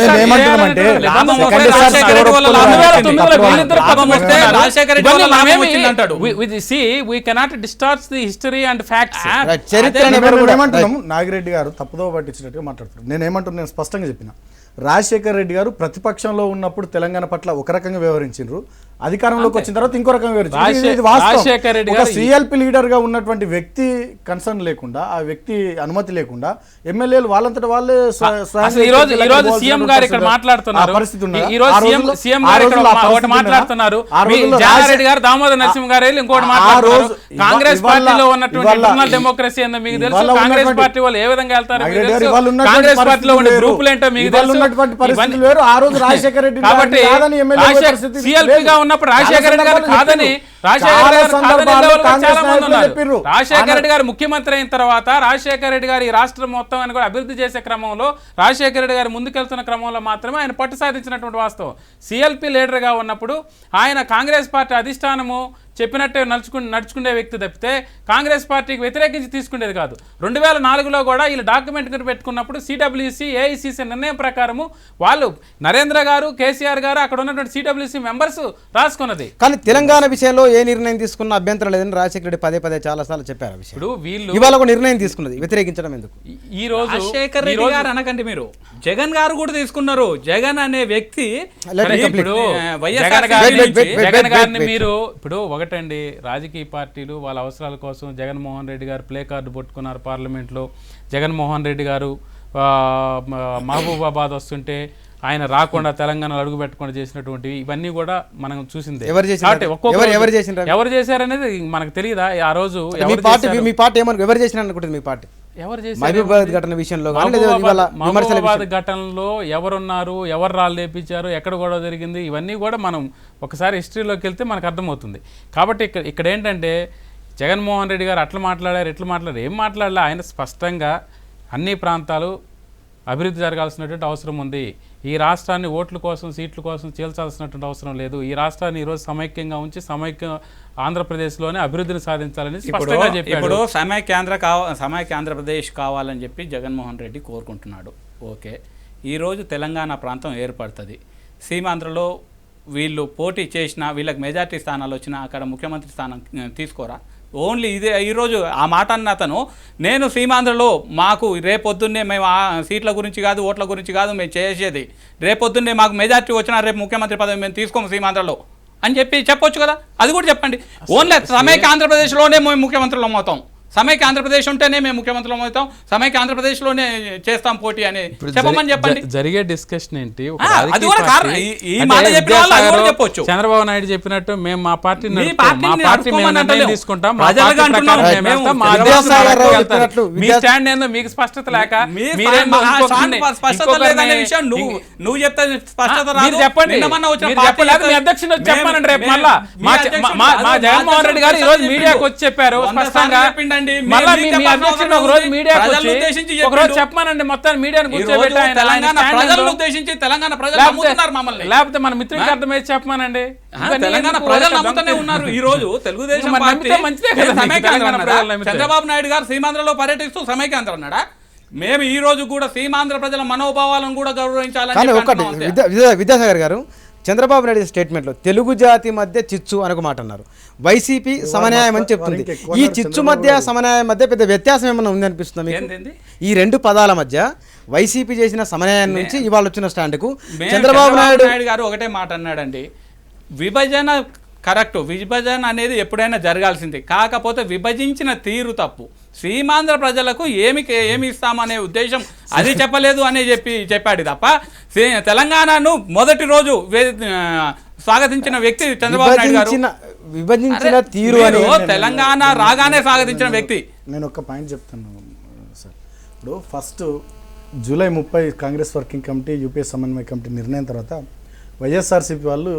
నాగిరెడ్డి గారు తప్పుదో పట్టించినట్టుగా మాట్లాడుతున్నారు. నేను స్పష్టంగా చెప్పిన, రాజశేఖర రెడ్డి గారు ప్రతిపక్షంలో ఉన్నప్పుడు తెలంగాణ పట్ల ఒక రకంగా వ్యవహరించారు, అధికారంలోకి వచ్చిన తర్వాత ఇంకో రకంగా వ్యవహరించారు. సిఎల్పి లీడర్ గా ఉన్నటువంటి వ్యక్తి కన్సర్న్ లేకుండా, ఆ వ్యక్తి అనుమతి లేకుండా ఎమ్మెల్యేలు వాళ్ళంతట వాళ్ళే దామోదర్ నరసింహ గారు ఇంకోటి మాట్లాడుతున్నారు. కాంగ్రెస్ పార్టీలో ఉన్నటువంటి డెమోక్రసీ ఏందో మీకు తెలుసు, కాంగ్రెస్ పార్టీ వాళ్ళు ఏ విధంగా వెళ్తారో కాంగ్రెస్ పార్టీలో ఉండే గ్రూపులు ఏంటో మీకు తెలుసు. కాబట్టి సిఎల్పి గా ఉన్నప్పుడు రాజశేఖర రెడ్డి గారు కాదని రాజశేఖర రెడ్డి గారు ముఖ్యమంత్రి అయిన తర్వాత రాజశేఖర రెడ్డి గారు ఈ రాష్ట్రం మొత్తం అని కూడా అభివృద్ధి చేసే క్రమంలో రాజశేఖర రెడ్డి గారు ముందుకెళ్తున్న క్రమంలో మాత్రమే ఆయన పట్టు సాధించినటువంటి వాస్తవం. సిఎల్పి లీడర్గా ఉన్నప్పుడు ఆయన కాంగ్రెస్ పార్టీ అధిష్టానము చెప్పినట్టే నడుచుకునే వ్యక్తి తప్పితే కాంగ్రెస్ పార్టీకి వ్యతిరేకించి తీసుకునేది కాదు. 2004లో కూడా వీళ్ళు డాక్యుమెంట్ పెట్టుకున్నప్పుడు సిడబ్ల్యూసీ ఏఐసిసి నిర్ణయం ప్రకారము వాళ్ళు నరేంద్ర గారు, కేసీఆర్ గారు, అక్కడ ఉన్నటువంటి సిడబ్ల్యూసీ మెంబర్స్ రాసుకున్నది. కానీ తెలంగాణ విషయంలో ఏ నిర్ణయం తీసుకున్న అభ్యంతరం లేదని రాజశేఖర రెడ్డి పదే చాలా సార్లు చెప్పారు. ఇప్పుడు వీళ్ళు ఇవాళ ఒక నిర్ణయం తీసుకున్నది, వ్యతిరేకించడం ఎందుకు? ఈ రోజు రాజశేఖర రెడ్డి గారు అనకండి, మీరు జగన్ గారు కూడా తీసుకున్నారు. జగన్ అనే వ్యక్తి జగన్ గారిని మీరు ఇప్పుడు ఒకటండి, రాజకీయ పార్టీలు వాళ్ళ అవసరాల కోసం జగన్మోహన్ రెడ్డి గారు ప్లే కార్డు పట్టుకున్నారు పార్లమెంట్లో. జగన్మోహన్ రెడ్డి గారు మహబూబాబాద్ వస్తుంటే ఆయన రాకుండా తెలంగాణలో అడుగు పెట్టకుండా చేసినటువంటివి ఇవన్నీ కూడా మనం చూసిందే. ఎవరు చేశారనేది మనకు తెలియదా? ఆ రోజు మీ పార్టీ ఏమనుకో ఎవరు చేసిన అనుకుంటుంది మీ పార్టీ? ఎవరు చేశారు? మహబూబాబాద్ ఘటన విషయంలో మహబూబాబాద్ ఘటనలో ఎవరున్నారు, ఎవరు రాళ్ళు లేపించారు, ఎక్కడ గొడవ జరిగింది, ఇవన్నీ కూడా మనం ఒకసారి హిస్టరీలోకి వెళ్తే మనకు అర్థమవుతుంది. కాబట్టి ఇక్కడ ఏంటంటే జగన్మోహన్ రెడ్డి గారు అట్లా మాట్లాడారు, ఎట్లా మాట్లాడారు, ఏం మాట్లాడలే. ఆయన స్పష్టంగా అన్ని ప్రాంతాలు అభివృద్ధి జరగాల్సినటువంటి అవసరం ఉంది. ఈ రాష్ట్రాన్ని ఓట్ల కోసం సీట్ల కోసం చీల్చాల్సినటువంటి అవసరం లేదు. ఈ రాష్ట్రాన్ని ఈరోజు సమైక్యంగా ఉంచి సమైక్య ఆంధ్రప్రదేశ్లోనే అభివృద్ధిని సాధించాలని స్పష్టంగా చెప్పారు. ఇప్పుడు సమైక్య ఆంధ్రప్రదేశ్ కావాలని చెప్పి జగన్మోహన్ రెడ్డి కోరుకుంటున్నాడు. ఓకే, ఈరోజు తెలంగాణ ప్రాంతం ఏర్పడుతుంది. సీమాంధ్రలో వీళ్ళు పోటీ చేసినా, వీళ్ళకి మెజార్టీ స్థానాలు వచ్చినా అక్కడ ముఖ్యమంత్రి స్థానం తీసుకోరా? ఓన్లీ ఇదే ఈరోజు ఆ మాట అన్న అతను, నేను సీమాంధ్రలో మాకు రేపొద్దున్నే మేము ఆ సీట్ల గురించి కాదు, ఓట్ల గురించి కాదు మేము చేసేది, రేపొద్దున్నే మాకు మెజార్టీ వచ్చినా రేపు ముఖ్యమంత్రి పదవి మేము తీసుకోము సీమాంధ్రలో అని చెప్పొచ్చు కదా. అది కూడా చెప్పండి. ఓన్లీ సమైక్య ఆంధ్రప్రదేశ్లోనే మేము ముఖ్యమంత్రులం అవుతాం, సమైక్య ఆంధ్రప్రదేశ్ ఉంటేనే మేము ముఖ్యమంత్రులం అవుతాం, సమైక్య ఆంధ్రప్రదేశ్లోనే చేస్తాం పోటీ అని చెప్పమని చెప్పండి. జరిగే డిస్కషన్ ఏంటి? చంద్రబాబు నాయుడు చెప్పినట్టు మేము మా పార్టీ తీసుకుంటాం, మీ స్టాండ్ ఏందో మీకు స్పష్టత లేక నువ్వు చెప్తే స్పష్టత చెప్పండి. మీ అధ్యక్షుడు చెప్పానండి రేపు మళ్ళా మా జగన్మోహన్ రెడ్డి గారు ఈ రోజు మీడియాకి వచ్చి చెప్పారు స్పష్టంగా. చెప్పమానండి మొత్తాన్ని మీడియాను కూర్చోబెట్టి లేకపోతే మన మిత్రులకి అర్థమైతే చెప్పమానండి. తెలంగాణ ప్రజలు నమ్ముతూనే ఉన్నారు. ఈ రోజు తెలుగుదేశం చంద్రబాబు నాయుడు గారు సీమాంధ్రలో పర్యటిస్తూ సమైక్యాంధ్ర అన్నాడా? మేము ఈ రోజు కూడా సీమాంధ్ర ప్రజల మనోభావాలను కూడా గౌరవించాలని. ఒకటి విద్యాసాగర్ గారు, చంద్రబాబు నాయుడు స్టేట్మెంట్లో తెలుగు జాతి మధ్య చిచ్చు అని ఒక మాట అన్నారు. వైసీపీ సమన్యాయం అని చెప్తుంది. ఈ చిచ్చు మధ్య సమన్యాయం మధ్య పెద్ద వ్యత్యాసం ఏమన్నా ఉంది అనిపిస్తుంది మీకు? ఈ రెండు పదాల మధ్య వైసీపీ చేసిన సమన్వయం నుంచి ఇవాళ వచ్చిన స్టాండ్కు మేము చంద్రబాబు నాయుడు గారు ఒకటే మాట అన్నాడండి, విభజన కరెక్ట్, విభజన అనేది ఎప్పుడైనా జరగాల్సిందే, కాకపోతే విభజించిన తీరు తప్పు. సీమాంధ్ర ప్రజలకు ఏమి ఇస్తామనే ఉద్దేశం అది చెప్పలేదు అని చెప్పాడు తప్ప తెలంగాణను మొదటి రోజు స్వాగతించిన వ్యక్తి చంద్రబాబు నాయుడు గారు. విభజించిన తీరు అని తెలంగాణ రాగానే స్వాగతించిన వ్యక్తి. నేను ఒక పాయింట్ చెప్తాను సార్. ఇప్పుడు first July 30 Congress working committee UPA సమన్వయ కమిటీ నిర్ణయం తర్వాత వైఎస్ఆర్సీపీ వాళ్ళు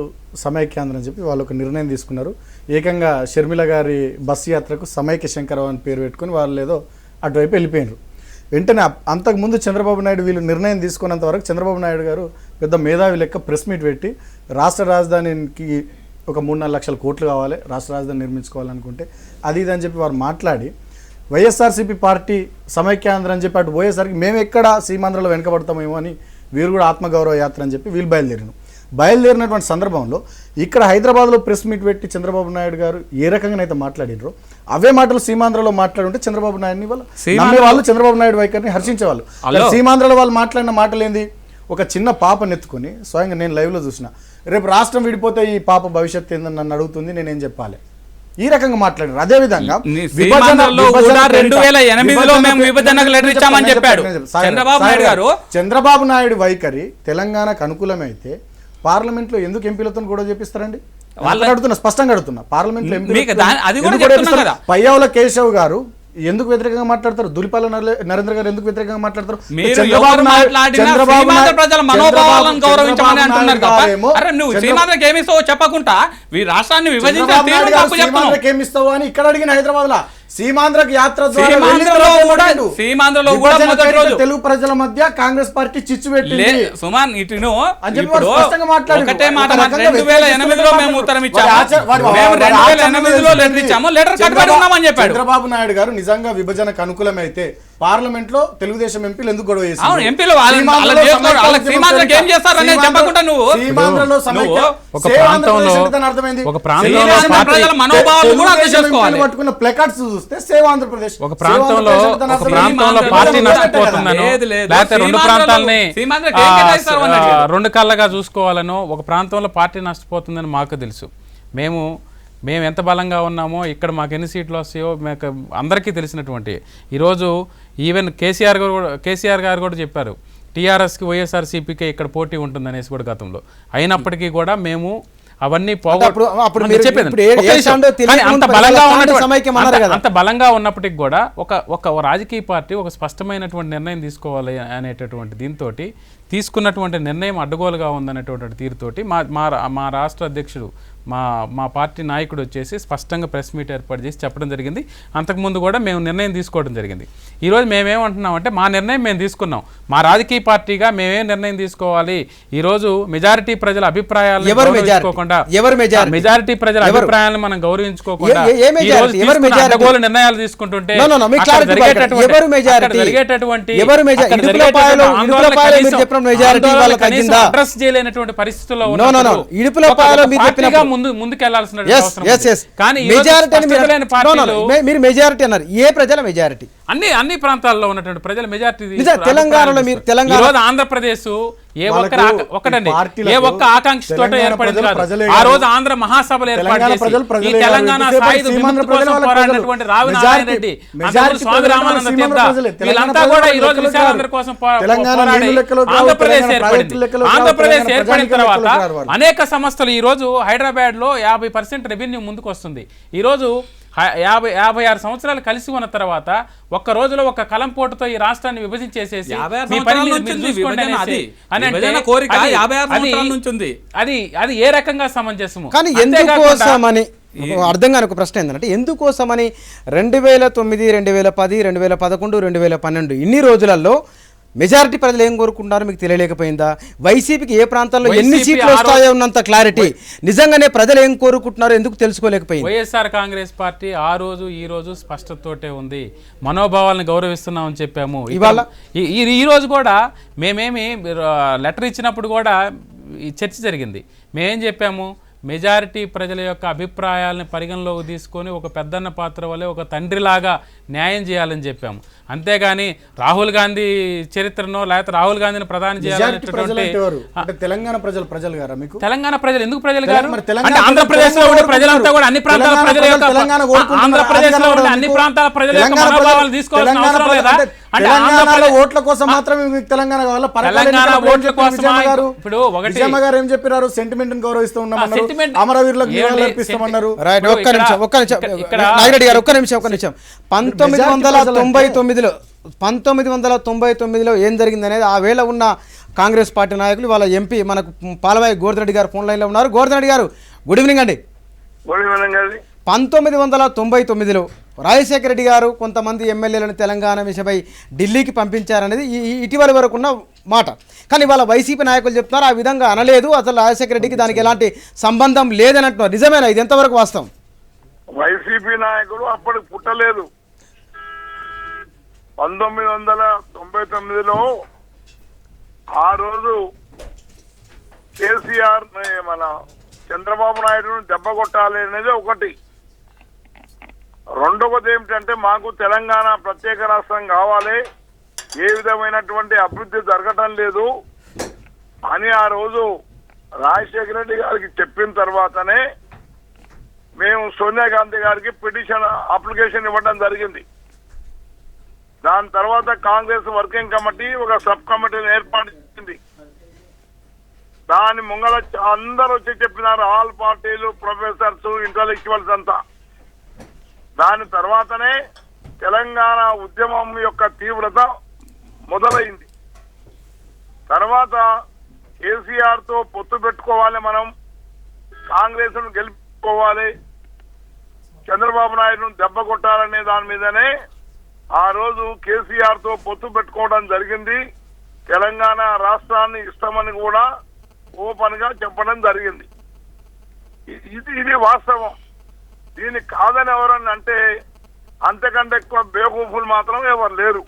సమైక్యాంధ్ర అని చెప్పి వాళ్ళు ఒక నిర్ణయం తీసుకున్నారు. ఏకంగా షర్మిల గారి బస్సు యాత్రకు సమైక్య శంకరరావు అని పేరు పెట్టుకుని వాళ్ళు ఏదో అటువైపు వెళ్ళిపోయినారు. వెంటనే అంతకుముందు చంద్రబాబు నాయుడు వీళ్ళు నిర్ణయం తీసుకున్నంత వరకు చంద్రబాబు నాయుడు గారు పెద్ద మేధావి లెక్క ప్రెస్ మీట్ పెట్టి రాష్ట్ర రాజధానికి ఒక 3-4 లక్షల కోట్లు కావాలి, రాష్ట్ర రాజధాని నిర్మించుకోవాలనుకుంటే అది ఇది అని చెప్పి వారు మాట్లాడి వైఎస్ఆర్సీపీ పార్టీ సమైక్యాంధ్ర అని చెప్పి అటు పోయేసరికి మేము ఎక్కడ సీమాంధ్రలో వెనకబడతామేమో అని వీరు కూడా ఆత్మగౌరవ యాత్ర అని చెప్పి వీళ్ళు బయలుదేరినటువంటి సందర్భంలో ఇక్కడ హైదరాబాద్లో ప్రెస్ మీట్ పెట్టి చంద్రబాబు నాయుడు గారు ఏ రకంగానైతే మాట్లాడినరో అవే మాటలు సీమాంధ్రలో మాట్లాడుంటే చంద్రబాబు నాయుడిని వాళ్ళు చంద్రబాబు నాయుడు వైఖరిని హర్షించేవాళ్ళు. సీమాంధ్రలో వాళ్ళు మాట్లాడిన మాటలు ఏంది, ఒక చిన్న పాపను ఎత్తుకొని స్వయంగా నేను లైవ్లో చూసిన, రేపు రాష్ట్రం విడిపోతే ఈ పాప భవిష్యత్తు ఏందని నన్ను అడుగుతుంది, నేనేం చెప్పాలి, ఈ రకంగా మాట్లాడారు. అదే విధంగా 2008లో మేము విభజనకు లెటర్ ఇచ్చామని చెప్పాడు చంద్రబాబు నాయుడు గారు. చంద్రబాబు నాయుడు వైఖరి తెలంగాణకు అనుకూలమైతే పార్లమెంట్ లో ఎందుకు ఎంపీలతో గొడవ చేపిస్తారండి? అడుగుతున్నా, స్పష్టంగా అడుగుతున్నా. పార్లమెంట్ లో పయ్యావుల కేశవ్ గారు ఎందుకు వ్యతిరేకంగా మాట్లాడతారు? దులిపాల నరేంద్ర గారు ఎందుకు వ్యతిరేకంగా మాట్లాడతారు? చంద్రబాబు మనోభావాలను గౌరవించమని అంటున్నారు తప్ప నువ్వు సీమాంధ్రకి ఏమిస్తావో చెప్పకుండా రాష్ట్రాన్ని విభజించి ఏమిస్తావు అని ఇక్కడ అడిగిన హైదరాబాద్ లో సీమాంధ్రకు యాత్ర సీమాంధ్రలో తెలుగు ప్రజల మధ్య కాంగ్రెస్ పార్టీ చిచ్చు పెట్టింది. సుమాన్ ఇటును ఒకటే మాట 2008లో మేము ఉత్తరం ఇచ్చాము, 2008లో లెటర్ ఇచ్చాము, లెటర్ కట్టుబడి ఉన్నామని చెప్పాడు. చంద్రబాబు నాయుడు గారు నిజంగా విభజనకు అనుకూలమైతే పార్లమెంట్ లో తెలుగుదేశం ఎంపీలు ఎందుకు గొడవ చేశారు? ఎంపీలు ఏం చేస్తారనే చెప్పకుండా నువ్వు ఒక ప్రాంతంలో మనోభావాలు కూడా అర్థం చేసుకోవాలి. పట్టుకున్న ప్లకార్డ్స్ చూస్తే సేవ్ ఆంధ్రప్రదేశ్, ఒక ప్రాంతంలో పార్టీ నష్టపోతుందనో లేకపోతే రెండు ప్రాంతాలని రెండు కళ్ళగా చూసుకోవాలనో ఒక ప్రాంతంలో పార్టీ నష్టపోతుందని మాకు తెలుసు. మేము ఎంత బలంగా ఉన్నామో ఇక్కడ మాకు ఎన్ని సీట్లు వస్తాయో మాకు అందరికీ తెలిసినటువంటి. ఈరోజు ఈవెన్ కేసీఆర్ గారు కూడా చెప్పారు టీఆర్ఎస్కి వైఎస్ఆర్సీపీకే ఇక్కడ పోటీ ఉంటుందనేసి కూడా గతంలో. అయినప్పటికీ కూడా మేము అవన్నీ అంత బలంగా ఉన్నప్పటికి కూడా ఒక రాజకీయ పార్టీ ఒక స్పష్టమైనటువంటి నిర్ణయం తీసుకోవాలి అనేటటువంటి దీంతో తీసుకున్నటువంటి నిర్ణయం అడ్డగోలుగా ఉందనేటువంటి తీరుతోటి మా రాష్ట్ర అధ్యక్షుడు మా పార్టీ నాయకుడు వచ్చేసి స్పష్టంగా ప్రెస్ మీట్ ఏర్పాటు చేసి చెప్పడం జరిగింది. అంతకుముందు కూడా మేము నిర్ణయం తీసుకోవడం జరిగింది. ఈరోజు మేమేమంటున్నామంటే మా నిర్ణయం మేము తీసుకున్నాం, మా రాజకీయ పార్టీగా మేమేం నిర్ణయం తీసుకోవాలి. ఈరోజు మెజారిటీ ప్రజల అభిప్రాయాలను గౌరవించుకోకుండా మెజారిటీ ప్రజల అభిప్రాయాలను మనం గౌరవించుకోకుండా అడ్డగోలు నిర్ణయాలు తీసుకుంటుంటే అడ్రస్ చేయలేనటువంటి పరిస్థితుల్లో ముందుకెళ్లాల్సిన మీరు మెజారిటీ అన్నారు. ఏ ప్రజల మెజారిటీ? అన్ని ప్రాంతాల్లో ఉన్నటువంటి ప్రజల మెజారిటీ. తెలంగాణలో మీరు తెలంగాణ ఆంధ్రప్రదేశ్ ఏ ఒక్క ఆకాంక్షతో ఏర్పడింది కాదు. ఆ రోజు ఆంధ్ర మహాసభలు ఏర్పాటు చేసి ఈ తెలంగాణ సాయుధ విముక్తి కోసం పోరాడినటువంటి రావి నారాయణ రెడ్డి, స్వామి రామానంద తీర్థ వీళ్ళంతా కూడా ఈ రోజు విశాలాంధ్ర కోసం పోరాడి ఆంధ్రప్రదేశ్ ఏర్పడింది. ఆంధ్రప్రదేశ్ ఏర్పడిన తర్వాత అనేక సంస్థలు ఈ రోజు హైదరాబాద్ లో 50% రెవెన్యూ ముందుకు వస్తుంది. ఈ రోజు 56 సంవత్సరాలు కలిసి ఉన్న తర్వాత ఒక్క రోజులో ఒక కలంపోటుతో ఈ రాష్ట్రాన్ని విభజించేసేసి అది ఏ రకంగా సమంజసము? కానీ ఎందుకోసమని అర్థం కాని ఒక ప్రశ్న ఏంటంటే ఎందుకోసమని 2009, 2010, 2011, 2012 ఇన్ని రోజులలో మెజారిటీ ప్రజలు ఏం కోరుకుంటున్నారో మీకు తెలియలేకపోయిందా? వైసీపీకి ఏ ప్రాంతాల్లో ఎన్ని సీట్లు వస్తాయో ఉన్నంత క్లారిటీ నిజంగానే ప్రజలు ఏం కోరుకుంటున్నారో ఎందుకు తెలుసుకోలేకపోయింది? వైఎస్ఆర్ కాంగ్రెస్ పార్టీ ఆ రోజు ఈ రోజు స్పష్టతతోటే ఉంది. మనోభావాలను గౌరవిస్తున్నామని చెప్పాము. ఇవాళ ఈ రోజు కూడా మేమేమి లెటర్ ఇచ్చినప్పుడు కూడా ఈ చర్చ జరిగింది. మేమేం చెప్పాము, మెజారిటీ ప్రజల యొక్క అభిప్రాయాలను పరిగణలోకి తీసుకొని ఒక పెద్దన్న పాత్ర వల్లే ఒక తండ్రిలాగా న్యాయం చేయాలని చెప్పాము. అంతేగాని రాహుల్ గాంధీ చరిత్రనో లేకపోతే రాహుల్ గాంధీని ప్రధాని చేయాలనేటువంటి తెలంగాణ ప్రజలు గారా మీకు? తెలంగాణ ప్రజలు ఎందుకు ప్రజలు గారు? మరి తెలంగాణ అంటే ఆంధ్రప్రదేశ్ లో ఉండే ప్రజలంతా కూడా అన్ని ప్రాంతాల ప్రజల యొక్క ఆంధ్రప్రదేశ్ లో ఉండే అన్ని ప్రాంతాల ప్రజల యొక్క మనోభావాలు తీసుకోవాల్సిన అవసరం లేదా? అంటే తెలంగాణ ఓట్ల కోసం మాత్రమే మీకు తెలంగాణ కావాలా? తెలంగాణ ఓట్ల కోసం ఇప్పుడు ఒకటి విజయమ్మ గారు ఏం చెప్పారు? సెంటిమెంట్ గౌరవిస్తూ ఉన్నామన్నారు, sentiment- అమరవీరులకు నివాళులు అర్పిస్తామన్నారు. రైట్, ఒక్క నిమిషం నాగిరెడ్డి గారు, ఒక్క నిమిషం. 1999లో ఏం జరిగింది అనేది ఆ వేళ ఉన్న కాంగ్రెస్ పార్టీ నాయకులు వాళ్ళ ఎంపీ మనకు పాలవాయి గోవర్ధన్ రెడ్డి గారు ఫోన్ లైన్లో ఉన్నారు. గోవర్ధన్ రెడ్డి గారు, గుడ్ ఈవినింగ్ అండి. 1999లో రాజశేఖర రెడ్డి గారు కొంతమంది ఎమ్మెల్యేలను తెలంగాణ విషయమై ఢిల్లీకి పంపించారనేది ఇటీవల వరకు ఉన్న మాట. కానీ వాళ్ళ వైసీపీ నాయకులు చెప్తున్నారు ఆ విధంగా అనలేదు, అసలు రాజశేఖర రెడ్డికి దానికి ఎలాంటి సంబంధం లేదని అంటున్నారు. నిజమేనా? ఇది ఎంతవరకు వాస్తవం? వైసీపీ నాయకుడు అప్పటికి పుట్టలేదు. 1999లో ఆ రోజు కేసీఆర్ మన చంద్రబాబు నాయుడును దెబ్బ కొట్టాలి అనేది ఒకటి. రెండవది ఏమిటంటే మాకు తెలంగాణ ప్రత్యేక రాష్ట్రం కావాలి, ఏ విధమైనటువంటి అభివృద్ధి జరగటం లేదు అని ఆ రోజు రాజశేఖర రెడ్డి గారికి చెప్పిన తర్వాతనే మేము సోనియా గాంధీ గారికి పిటిషన్ అప్లికేషన్ ఇవ్వడం జరిగింది. దాని తర్వాత కాంగ్రెస్ వర్కింగ్ కమిటీ ఒక సబ్ కమిటీని ఏర్పాటు చేసింది. దాని ముంగల అందరూ వచ్చి చెప్పినారు, ఆల్ పార్టీలు, ప్రొఫెసర్స్, ఇంటలెక్చువల్స్ అంతా. దాని తర్వాతనే తెలంగాణ ఉద్యమం యొక్క తీవ్రత మొదలైంది. తర్వాత కేసీఆర్ తో పొత్తు పెట్టుకోవాలి, మనం కాంగ్రెస్ ను గెలుపుకోవాలి, చంద్రబాబు నాయుడును దెబ్బ కొట్టాలనే దాని మీదనే ఆ రోజు కేసీఆర్ తో పొత్తు పెట్టుకోవడం జరిగింది. తెలంగాణ రాష్ట్రాన్ని ఇస్తామని కూడా ఓపెన్ గా చెప్పడం జరిగింది. ఇది వాస్తవం. దీన్ని కాదని ఎవరన్నా అంటే అంతకంటే ఎక్కువ బేవకూఫులు మాత్రం ఎవరు లేరు.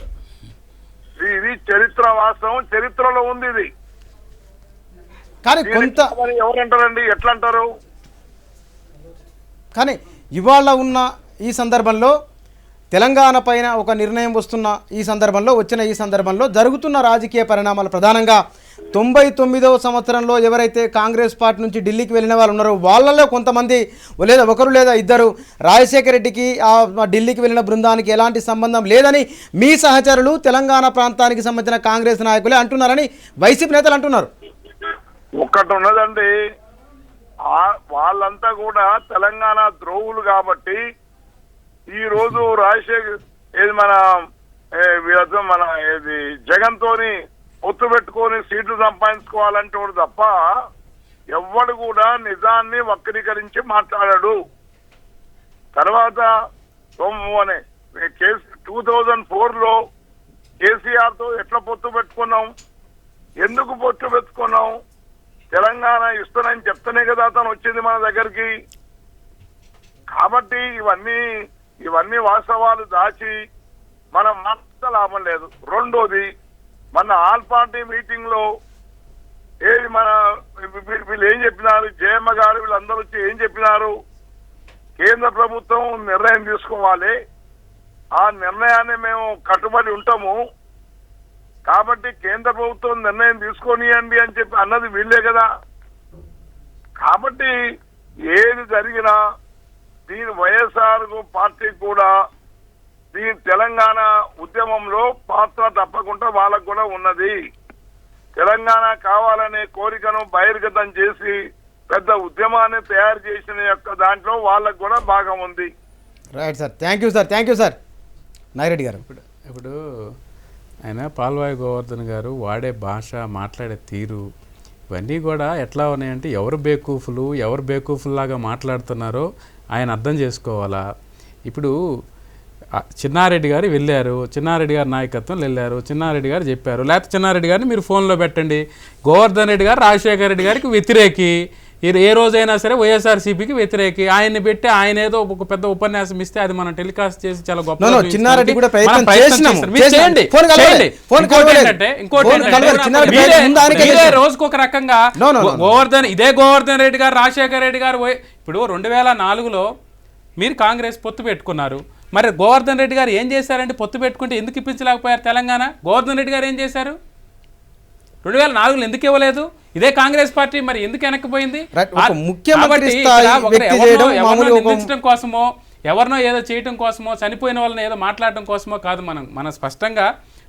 ఇది చరిత్ర వాస్తవం, చరిత్రలో ఉంది ఇది. కానీ కొంత ఎవరంటారండి, ఎట్లా అంటారు? కానీ ఇవాళ ఉన్న ఈ సందర్భంలో తెలంగాణ పైన ఒక నిర్ణయం వస్తున్న ఈ సందర్భంలో జరుగుతున్న రాజకీయ పరిణామాలు ప్రధానంగా 99వ సంవత్సరంలో ఎవరైతే కాంగ్రెస్ పార్టీ నుంచి ఢిల్లీకి వెళ్ళిన వాళ్ళు ఉన్నారో వాళ్ళలో కొంతమంది లేదా ఒకరు లేదా ఇద్దరు రాజశేఖర రెడ్డికి ఆ ఢిల్లీకి వెళ్ళిన బృందానికి ఎలాంటి సంబంధం లేదని మీ సహచరులు తెలంగాణ ప్రాంతానికి సంబంధించిన కాంగ్రెస్ నాయకులే అంటున్నారని వైసీపీ నేతలు అంటున్నారు. ఒక్కటి ఉన్నదండి, వాళ్ళంతా కూడా తెలంగాణ ద్రోవులు కాబట్టి ఈ రోజు రాజశేఖర్ మన జగన్ తోని పొత్తు పెట్టుకొని సీట్లు సంపాదించుకోవాలంటే తప్ప ఎవ్వడు కూడా నిజాన్ని వక్రీకరించి మాట్లాడాడు. తర్వాత 2004లో కేసీఆర్ తో ఎట్లా పొత్తు పెట్టుకున్నాం, ఎందుకు పొత్తు పెట్టుకున్నాం? తెలంగాణ ఇస్తానని చెప్తేనే కదా అతను వచ్చింది మన దగ్గరికి. కాబట్టి ఇవన్నీ వాస్తవాలు దాచి మనం మాట్లాడితే లాభం లేదు. రెండోది, మన ఆల్ పార్టీ మీటింగ్ లో వీళ్ళు ఏం చెప్పినారు, జయమ్మ గారు వీళ్ళందరూ వచ్చి ఏం చెప్పినారు, కేంద్ర ప్రభుత్వం నిర్ణయం తీసుకోవాలి, ఆ నిర్ణయాన్ని మేము కట్టుబడి ఉంటాము, కాబట్టి కేంద్ర ప్రభుత్వం నిర్ణయం తీసుకొనియండి అని చెప్పి అన్నది వీళ్ళే కదా. కాబట్టి ఏది జరిగినా దీని వైఎస్ఆర్ పార్టీ కూడా దీని తెలంగాణ ఉద్యమంలో పాత్ర తప్పకుండా వాళ్ళకు కూడా ఉన్నది. తెలంగాణ కావాలనే కోరికను బహిర్గతం చేసి పెద్ద ఉద్యమాన్ని తయారు చేసిన యొక్క దాంట్లో వాళ్ళకు కూడా భాగం ఉంది. Right sir, thank you sir. Nagireddy గారు, ఇప్పుడు ఆయన పాల్వాయి గోవర్ధన్ గారు వాడే భాష, మాట్లాడే తీరు ఇవన్నీ కూడా ఎట్లా ఉన్నాయంటే ఎవరు బేకూఫుల్లాగా మాట్లాడుతున్నారో ఆయన అర్థం చేసుకోవాలా. ఇప్పుడు చిన్నారెడ్డి గారు వెళ్ళారు, చిన్నారెడ్డి గారి నాయకత్వం వెళ్ళారు, చిన్నారెడ్డి గారు చెప్పారు, లేకపోతే చిన్నారెడ్డి గారిని మీరు ఫోన్లో పెట్టండి. గోవర్ధన్ రెడ్డి గారు రాజశేఖర రెడ్డి గారికి వ్యతిరేకి, ఏ రోజైనా సరే వైఎస్ఆర్సీపీకి వ్యతిరేకి ఆయన్ని పెట్టి ఆయన ఏదో ఒక పెద్ద ఉపన్యాసం ఇస్తే అది మనం టెలికాస్ట్ చేసి చాలా గొప్ప చిన్నారెడ్డి కూడా ప్రయత్నం చేసినాము. చేయండి. ఫోన్ కలవలేదు. ఇంకోటి రోజుకు ఒక రకంగా గోవర్ధన్ రెడ్డి గారు, రాజశేఖర రెడ్డి గారు ఇప్పుడు 2004లో మీరు కాంగ్రెస్ పొత్తు పెట్టుకున్నారు. మరి గోవర్ధన్ రెడ్డి గారు ఏం చేశారంటే పొత్తు పెట్టుకుంటే ఎందుకు ఇప్పించలేకపోయారు తెలంగాణ? గోవర్ధన్ రెడ్డి గారు ఏం చేశారు? 2004లో ఎందుకు ఇవ్వలేదు? ఇదే కాంగ్రెస్ పార్టీ మరి ఎందుకు వెనక్కిపోయింది? నిందించడం కోసమో, ఎవరినో ఏదో చేయటం కోసమో, చనిపోయిన వాళ్ళని ఏదో మాట్లాడటం కోసమో కాదు. మనం స్పష్టంగా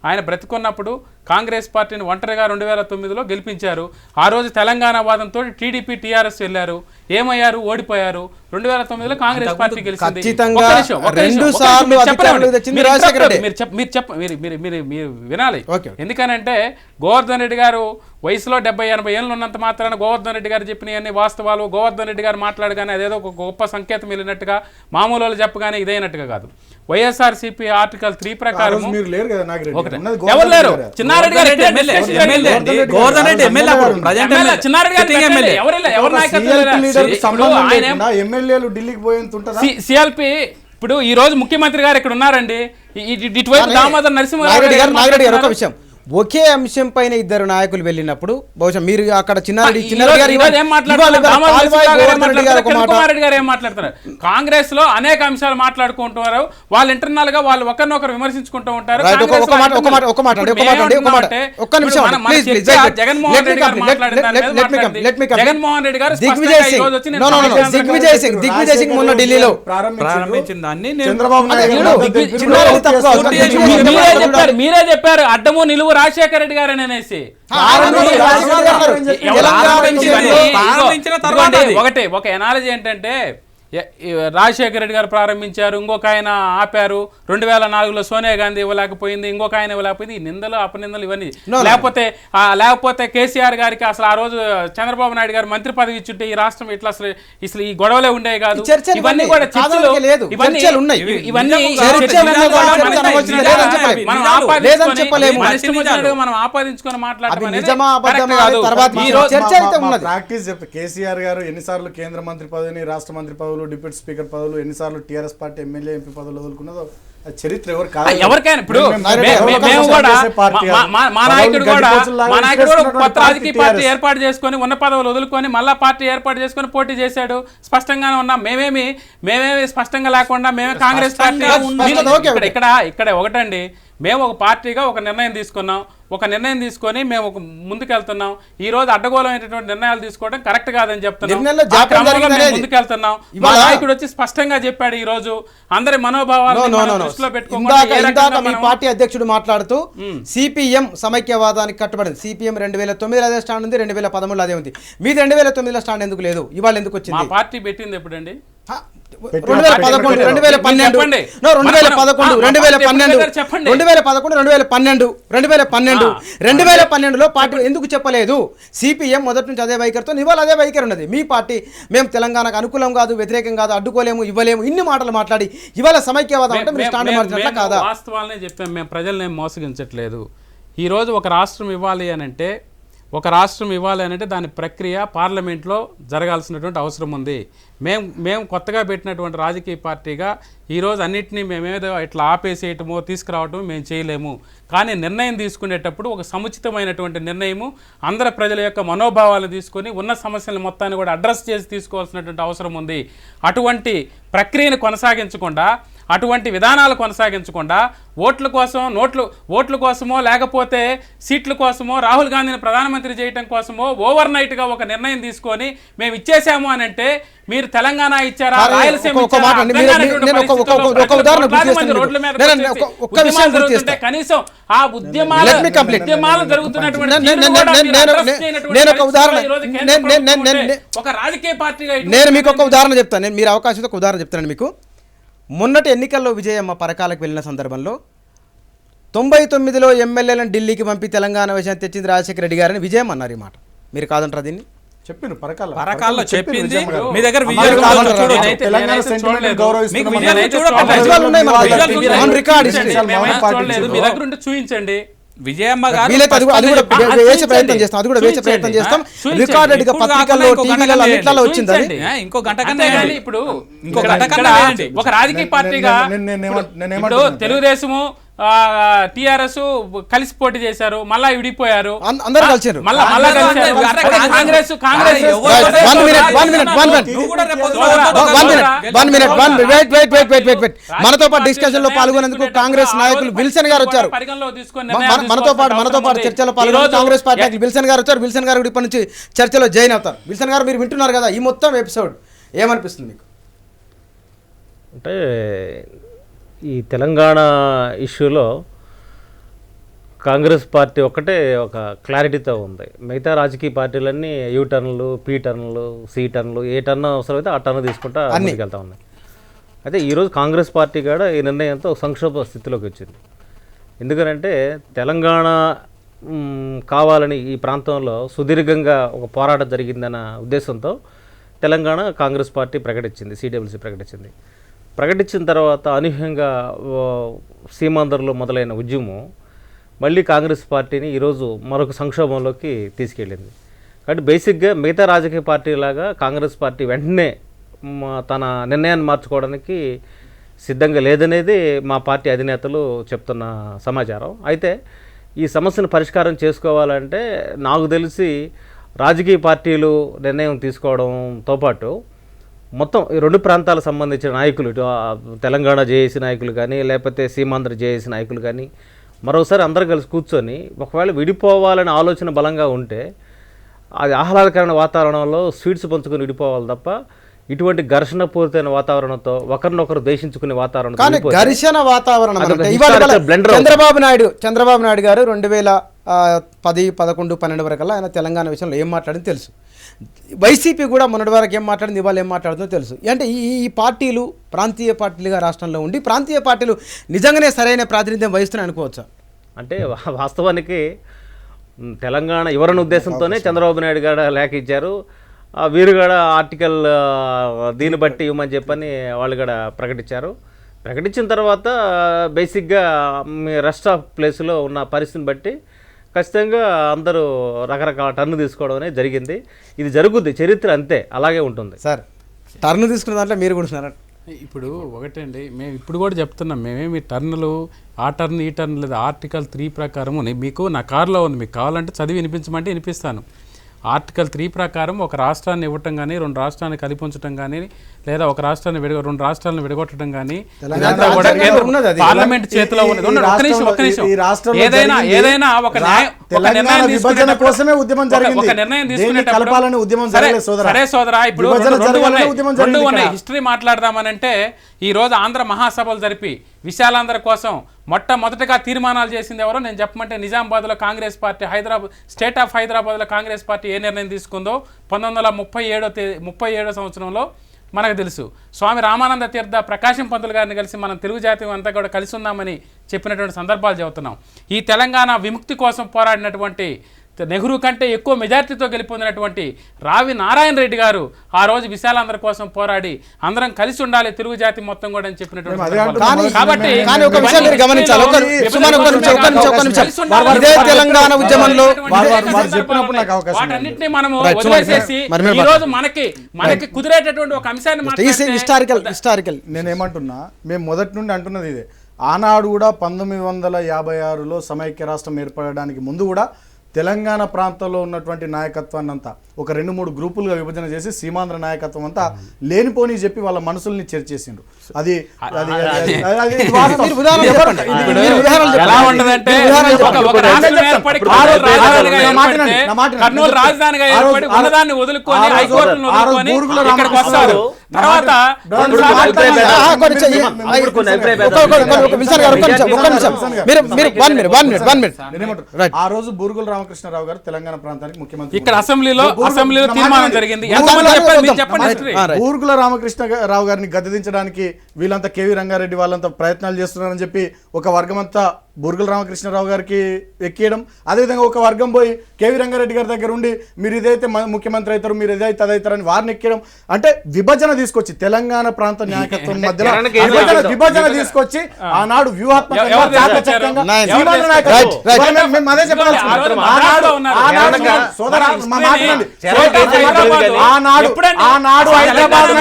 ఆయన బ్రతికున్నప్పుడు కాంగ్రెస్ పార్టీని ఒంటరిగా 2009లో గెలిపించారు. ఆ రోజు తెలంగాణ వాదంతో టీడీపీ టీఆర్ఎస్ వెళ్ళారు, ఏమయ్యారు? ఓడిపోయారు. 2009లో కాంగ్రెస్ పార్టీ గెలిచింది. మీరు వినాలి. ఎందుకనంటే గోవర్ధన్ రెడ్డి గారు వయసులో 70-80 ఏళ్ళు ఉన్నంత మాత్రాన గోవర్ధన్ రెడ్డి గారు చెప్పినవన్నీ వాస్తవాలు, గోవర్ధన్ రెడ్డి గారు మాట్లాడగానే అదేదో ఒక గొప్ప సంకేతం వెళ్ళినట్టుగా, మామూలు వాళ్ళు చెప్పగానే ఇదైనట్టుగా కాదు. వైఎస్ఆర్సీపీ ఆర్టికల్ 3 ప్రకారం ఎవరు లేరు. చిన్నారెడ్డి గారు సిఎల్పి ఇప్పుడు ఈ రోజు ముఖ్యమంత్రి గారు ఇక్కడ ఉన్నారండి. ఇటువైపు దామోదర్ నరసింహారెడ్డి గారు ఒక విషయం, ఒకే అంశం పైన ఇద్దరు నాయకులు వెళ్ళినప్పుడు బహుశా మీరు అక్కడ చిన్నారెడ్డి గారు ఏం మాట్లాడుతున్నారు? కాంగ్రెస్ లో అనేక అంశాలు మాట్లాడుకుంటున్నారు. వాళ్ళు ఇంటర్నల్ గా వాళ్ళు ఒకరినొకరు విమర్శించుకుంటూ ఉంటారు. జగన్మోహన్ రెడ్డి గారు జగన్మోహన్ రెడ్డి గారు దిగ్విజయ్ సింగ్ మొన్న ఢిల్లీలో ప్రారంభించిన దాన్ని మీరే చెప్పారు అడ్డము నిలువు రాజశేఖర రెడ్డి గారు అనేసి. ఒక ఎనాలజీ ఏంటంటే రాజశేఖర రెడ్డి గారు ప్రారంభించారు, ఇంకొక ఆయన ఆపారు. 2004లో సోనియా గాంధీ ఇవ్వలేకపోయింది, ఇంకొక ఆయన ఇవ్వలేకపోయింది. ఈ నిందలు అపనిందలు ఇవన్నీ లేకపోతే కేసీఆర్ గారికి అసలు ఆ రోజు చంద్రబాబు నాయుడు గారు మంత్రి పదవి ఇచ్చుంటే ఈ రాష్ట్రం ఇట్లా అసలు ఈ గొడవలే ఉండేవి కాదు. ఇవన్నీ కూడా చర్చలు, మనం ఆపాదించుకొని మాట్లాడటం ప్రాక్టీస్ చెప్తే కేసీఆర్ గారు ఎన్నిసార్లు కేంద్ర మంత్రి పదవిని, రాష్ట్ర మంత్రి పదవులు, డిప్యూటీ స్పీకర్ పదవులు, ఎన్నిసార్లు టీఆర్ఎస్ పార్టీ ఎమ్మెల్యే ఎంపీ పదవులు వదులుకున్నదో చరిత్ర ఎవరికైనా. ఇప్పుడు మేము కూడా మా నాయకుడు కూడా కొత్త రాజకీయ పార్టీ ఏర్పాటు చేసుకొని ఉన్న పదవులు వదులుకొని మళ్ళా పార్టీ ఏర్పాటు చేసుకొని పోటీ చేశాడు. స్పష్టంగానే ఉన్నాం. మేమేమి స్పష్టంగా లేకుండా మేమే కాంగ్రెస్ పార్టీ. ఇక్కడ ఒకటండి, మేము ఒక పార్టీగా ఒక నిర్ణయం తీసుకొని మేము ఒక ముందుకెళ్తున్నాం. ఈ రోజు అడ్డగోలమైనటువంటి నిర్ణయాలు తీసుకోవడం కరెక్ట్ కాదని చెప్తున్నాం. ముందుకెళ్తున్నాం. మా నాయకుడు వచ్చి స్పష్టంగా చెప్పాడు. ఈ రోజు అందరి మనోభావాలు దృష్టిలో పెట్టుకోవాలి. పార్టీ అధ్యక్షుడు మాట్లాడుతూ సిపిఎం సమైక్యవాదానికి కట్టుబడింది. సిపిఎం 2009 అదే స్టాండ్ ఉంది, 2013 అదే ఉంది. మీది 2009 స్టాండ్ ఎందుకు లేదు? ఇవాళ ఎందుకు వచ్చింది? మా పార్టీ పెట్టింది ఎప్పుడండి? 2011, 2012లో పార్టీ ఎందుకు చెప్పలేదు? సిపిఎం మొదటి నుంచి అదే వైఖరితో, ఇవాళ అదే వైఖరి ఉన్నది. మీ పార్టీ మేము తెలంగాణకు అనుకూలం కాదు, వ్యతిరేకం కాదు, అడ్డుకోలేము, ఇవ్వలేము, ఇన్ని మాటలు మాట్లాడి ఇవాళ సమైక్యవాదం అంటే మీరు స్టాండ్ మార్చినట్లా కాదా? వాస్తవాలనే చెప్పాం. మేము ప్రజల్ని మోసగించట్లేదు. ఈరోజు ఒక రాష్ట్రం ఇవ్వాలి అని అంటే దాని ప్రక్రియ పార్లమెంట్లో జరగాల్సినటువంటి అవసరం ఉంది. మేము కొత్తగా పెట్టినటువంటి రాజకీయ పార్టీగా ఈరోజు అన్నింటినీ మేమేదో ఇట్లా ఆపేసేయటమో తీసుకురావటమో మేము చేయలేము. కానీ నిర్ణయం తీసుకునేటప్పుడు ఒక సముచితమైనటువంటి నిర్ణయము, అందరి ప్రజల యొక్క మనోభావాలను తీసుకొని ఉన్న సమస్యలను మొత్తాన్ని కూడా అడ్రస్ చేసి తీసుకోవాల్సినటువంటి అవసరం ఉంది. అటువంటి ప్రక్రియను కొనసాగించకుండా, అటువంటి విధానాలు కొనసాగించకుండా ఓట్ల కోసమో లేకపోతే సీట్ల కోసమో రాహుల్ గాంధీని ప్రధానమంత్రి చేయటం కోసమో ఓవర్ నైట్గా ఒక నిర్ణయం తీసుకొని మేము ఇచ్చేసాము అని అంటే, మీరు తెలంగాణ ఇచ్చారా, రాయలసీమ కనీసం ఆ ఉద్యమాలు జరుగుతున్నటువంటి ఒక రాజకీయ పార్టీగా నేను మీకు ఒక ఉదాహరణ చెప్తాను. మీరు అవకాశం ఒక ఉదాహరణ చెప్తాను మీకు. మొన్నటి ఎన్నికల్లో విజయమ్మ పరకాలకు వెళ్ళిన సందర్భంలో 99లో ఎమ్మెల్యేలను ఢిల్లీకి పంపి తెలంగాణ విషయం తెచ్చింది రాజశేఖర రెడ్డి గారని విజయం అన్నారు. ఈ మాట మీరు కాదంటారా? దీన్ని చెప్పారు పరకాల్లో చెప్పింది. మీ దగ్గర చూపించండి. విజయమ్మ గారు వీలైతే అది కూడా స్పష్టంగా వేసే ప్రయత్నం చేస్తాం, అది కూడా వేసే ప్రయత్నం చేస్తాం. రికార్డెడ్ గా పత్రికల్లో, టీవీలలో అన్నిట్లలో వచ్చింది అది. ఇంకో గంట కన్నా అంతేగాని ఇప్పుడు ఇంకో ఇక్కడ- గంట ఇక్కడ కన్నా వేయండి. ఒక రాజకీయ పార్టీగా ఇప్పుడు తెలుగుదేశము టిఆర్ఎస్ కలిసి పోటీ చేశారు, మళ్ళా విడిపోయారు, అందరూ కలిసారు. మళ్ళా కలిశారు. కాంగ్రెస్ మనతో పాటు డిస్కషన్ లో పాల్గొనేందుకు కాంగ్రెస్ నాయకులు విల్సన్ గారు వచ్చారు. పరిగణలో తీసుకొని మనతో పాటు చర్చలో పాల్గొనే కాంగ్రెస్ పార్టీ నాయకులు విల్సన్ గారు వచ్చారు. విల్సన్ గారు ఇప్పటి నుంచి చర్చలో జాయిన్ అవుతారు. విల్సన్ గారు, మీరు వింటున్నారు కదా ఈ మొత్తం ఎపిసోడ్, ఏమనిపిస్తుంది మీకు? అంటే ఈ తెలంగాణ ఇష్యూలో కాంగ్రెస్ పార్టీ ఒక్కటే ఒక క్లారిటీతో ఉంది. మిగతా రాజకీయ పార్టీలన్నీ యూ టర్న్లు, పీ టర్న్లు, సి టర్న్లు, ఏ టర్న్ అవసరమైతే ఆ టర్న్ తీసుకుంటా ముందుకెళ్తా ఉన్నాయి. అయితే ఈరోజు కాంగ్రెస్ పార్టీ కూడా ఈ నిర్ణయంతో సంక్షోభ స్థితిలోకి వచ్చింది. ఎందుకంటే తెలంగాణ కావాలని ఈ ప్రాంతంలో సుదీర్ఘంగా ఒక పోరాటం జరిగిందన్న ఉద్దేశంతో తెలంగాణ కాంగ్రెస్ పార్టీ ప్రకటించింది, సిడబ్ల్యూసీ ప్రకటించింది. ప్రకటించిన తర్వాత అనూహ్యంగా సీమాంధ్రలో మొదలైన ఉద్యమం మళ్ళీ కాంగ్రెస్ పార్టీని ఈరోజు మరొక సంక్షోభంలోకి తీసుకెళ్ళింది. కాబట్టి బేసిక్గా మిగతా రాజకీయ పార్టీలాగా కాంగ్రెస్ పార్టీ వెంటనే తన నిర్ణయాన్ని మార్చుకోవడానికి సిద్ధంగా లేదనేది మా పార్టీ అధినేతలు చెప్తున్న సమాచారం. అయితే ఈ సమస్యను పరిష్కారం చేసుకోవాలంటే నాకు తెలిసి రాజకీయ పార్టీలు నిర్ణయం తీసుకోవడంతో పాటు మొత్తం ఈ రెండు ప్రాంతాలకు సంబంధించిన నాయకులు, తెలంగాణ జేఏసీ నాయకులు కానీ లేకపోతే సీమాంధ్ర జేఏసీ నాయకులు కానీ మరోసారి అందరూ కలిసి కూర్చొని ఒకవేళ విడిపోవాలని ఆలోచన బలంగా ఉంటే అది ఆహ్లాదకరమైన వాతావరణంలో స్వీట్స్ పంచుకొని విడిపోవాలి తప్ప ఇటువంటి ఘర్షణ పూరితైన వాతావరణంతో ఒకరినొకరు దేశించుకునే వాతావరణం. కానీ ఘర్షణ వాతావరణం చంద్రబాబు నాయుడు గారు 2010, 11, 12 వరకల్లా ఆయన తెలంగాణ విషయంలో ఏం మాట్లాడింది తెలుసు. వైసీపీ కూడా మొన్నటి వరకు ఏం మాట్లాడింది, ఇవాళ ఏం మాట్లాడుతుందో తెలుసు. అంటే ఈ పార్టీలు ప్రాంతీయ పార్టీలుగా రాష్ట్రంలో ఉండి ప్రాంతీయ పార్టీలు నిజంగానే సరైన ప్రాతినిధ్యం వహిస్తున్నాయి అనుకోవచ్చా? అంటే వాస్తవానికి తెలంగాణ ఎవరని ఉద్దేశంతోనే చంద్రబాబు నాయుడు గారు లేఖ ఇచ్చారు. వీరు కూడా ఆర్టికల్ దీన్ని బట్టి ఇవ్వమని చెప్పని వాళ్ళు కూడా ప్రకటించారు. ప్రకటించిన తర్వాత బేసిక్గా మీ రెస్ట్ ఆఫ్ ప్లేస్లో ఉన్న పరిస్థితిని బట్టి ఖచ్చితంగా అందరూ రకరకాల టర్న్ తీసుకోవడం అనేది జరిగింది. ఇది జరుగుద్ది, చరిత్ర అంతే, అలాగే ఉంటుంది. సార్, టర్న్ తీసుకున్న దాంట్లో మీరు కూడా ఇప్పుడు ఒకటండి, మేము ఇప్పుడు కూడా చెప్తున్నాం, మేమేమి టర్న్లు ఆ టర్న్ ఈ టర్న్ లేదు. ఆర్టికల్ 3 ప్రకారం మీకు నా కారులో ఉంది, మీకు కావాలంటే చదివి వినిపించమంటే వినిపిస్తాను. ఆర్టికల్ 3 ప్రకారం ఒక రాష్ట్రాన్ని ఇవ్వటం కానీ, 2 రాష్ట్రాన్ని కలిపి ఉంచడం కానీ, లేదా ఒక రాష్ట్రాన్ని 2 రాష్ట్రాలను విడగొట్టడం కానీ పార్లమెంట్ చేతిలో ఉన్నది. ఒక నిమిషం. ఏదైనా ఒక నిర్ణయం తీసుకునేటప్పుడు సరే సోదరా, ఇప్పుడు రెండు ఉన్నాయి. హిస్టరీ మాట్లాడదామనంటే ఈ రోజు ఆంధ్ర మహాసభలు జరిపి విశాలాంధ్ర కోసం మొట్టమొదటిగా తీర్మానాలు చేసింది ఎవరో నేను చెప్పమంటే నిజామాబాద్లో కాంగ్రెస్ పార్టీ, స్టేట్ ఆఫ్ హైదరాబాద్లో కాంగ్రెస్ పార్టీ ఏ నిర్ణయం తీసుకుందో 1937 సంవత్సరంలో మనకు తెలుసు. స్వామి రామానంద తీర్థ ప్రకాశం పంతులు గారిని కలిసి మనం తెలుగు జాతి అంతా కూడా కలిసి ఉందామని చెప్పినటువంటి సందర్భాలు చెబుతున్నాం. ఈ తెలంగాణ విముక్తి కోసం పోరాడినటువంటి నెహ్రూ కంటే ఎక్కువ మెజార్టీతో గెలుపొందినటువంటి రావి నారాయణ రెడ్డి గారు ఆ రోజు విశాలాంధ్ర కోసం పోరాడి అందరం కలిసి ఉండాలి తెలుగు జాతి మొత్తం కూడా అని చెప్పినటువంటి వాటన్నిటిని మనము వదిలేసేసి ఈ రోజు మనకి కుదిరేటటువంటి ఒక అంశాన్ని నేనేమంటున్నా, మేము మొదటి నుండి అంటున్నది ఇదే. ఆనాడు కూడా 1956లో సమైక్య రాష్ట్రం ఏర్పడడానికి ముందు కూడా తెలంగాణ ప్రాంతంలో ఉన్నటువంటి నాయకత్వాన్ని అంతా ఒక 2-3 గ్రూపులుగా విభజన చేసి సీమాంధ్ర నాయకత్వం అంతా లేనిపోని చెప్పి వాళ్ళ మనసుల్ని చేర్చేసిండ్రు. అది కర్నూలు రాజధానిగా ఏర్పడి ఉన్నదాన్ని వదులుకొని హైకోర్టును వదులుకొని ఇక్కడికి వస్తారు. తర్వాత ఆ రోజు బూరుగుల రామకృష్ణరావు గారు తెలంగాణ ప్రాంతానికి ముఖ్యమంత్రి. ఇక్కడ అసెంబ్లీలో తీర్మానం జరిగింది. బూరుగుల రామకృష్ణరావు గారిని గద్దెదించడానికి వీళ్ళంతా కేవీ రంగారెడ్డి వాళ్ళంతా ప్రయత్నాలు చేస్తున్నారని చెప్పి ఒక వర్గం అంతా బూర్గుల రామకృష్ణరావు గారికి ఎక్కియడం, అదేవిధంగా ఒక వర్గం పోయి కేవీ రంగారెడ్డి గారి దగ్గర ఉండి మీరు ఇదైతే ముఖ్యమంత్రి అవుతారు, మీరు ఇదైతే అదైతారని వారిని ఎక్కియడం, అంటే విభజన తీసుకొచ్చి తెలంగాణ ప్రాంత నాయకత్వం మధ్యలో విభజన తీసుకొచ్చి ఆనాడు వ్యూహాత్మకంగా చాకచక్యంగా సీమాంధ్ర నాయకత్వం మేము అదే చెప్పాల్సింది. ఆనాడు హైదరాబాద్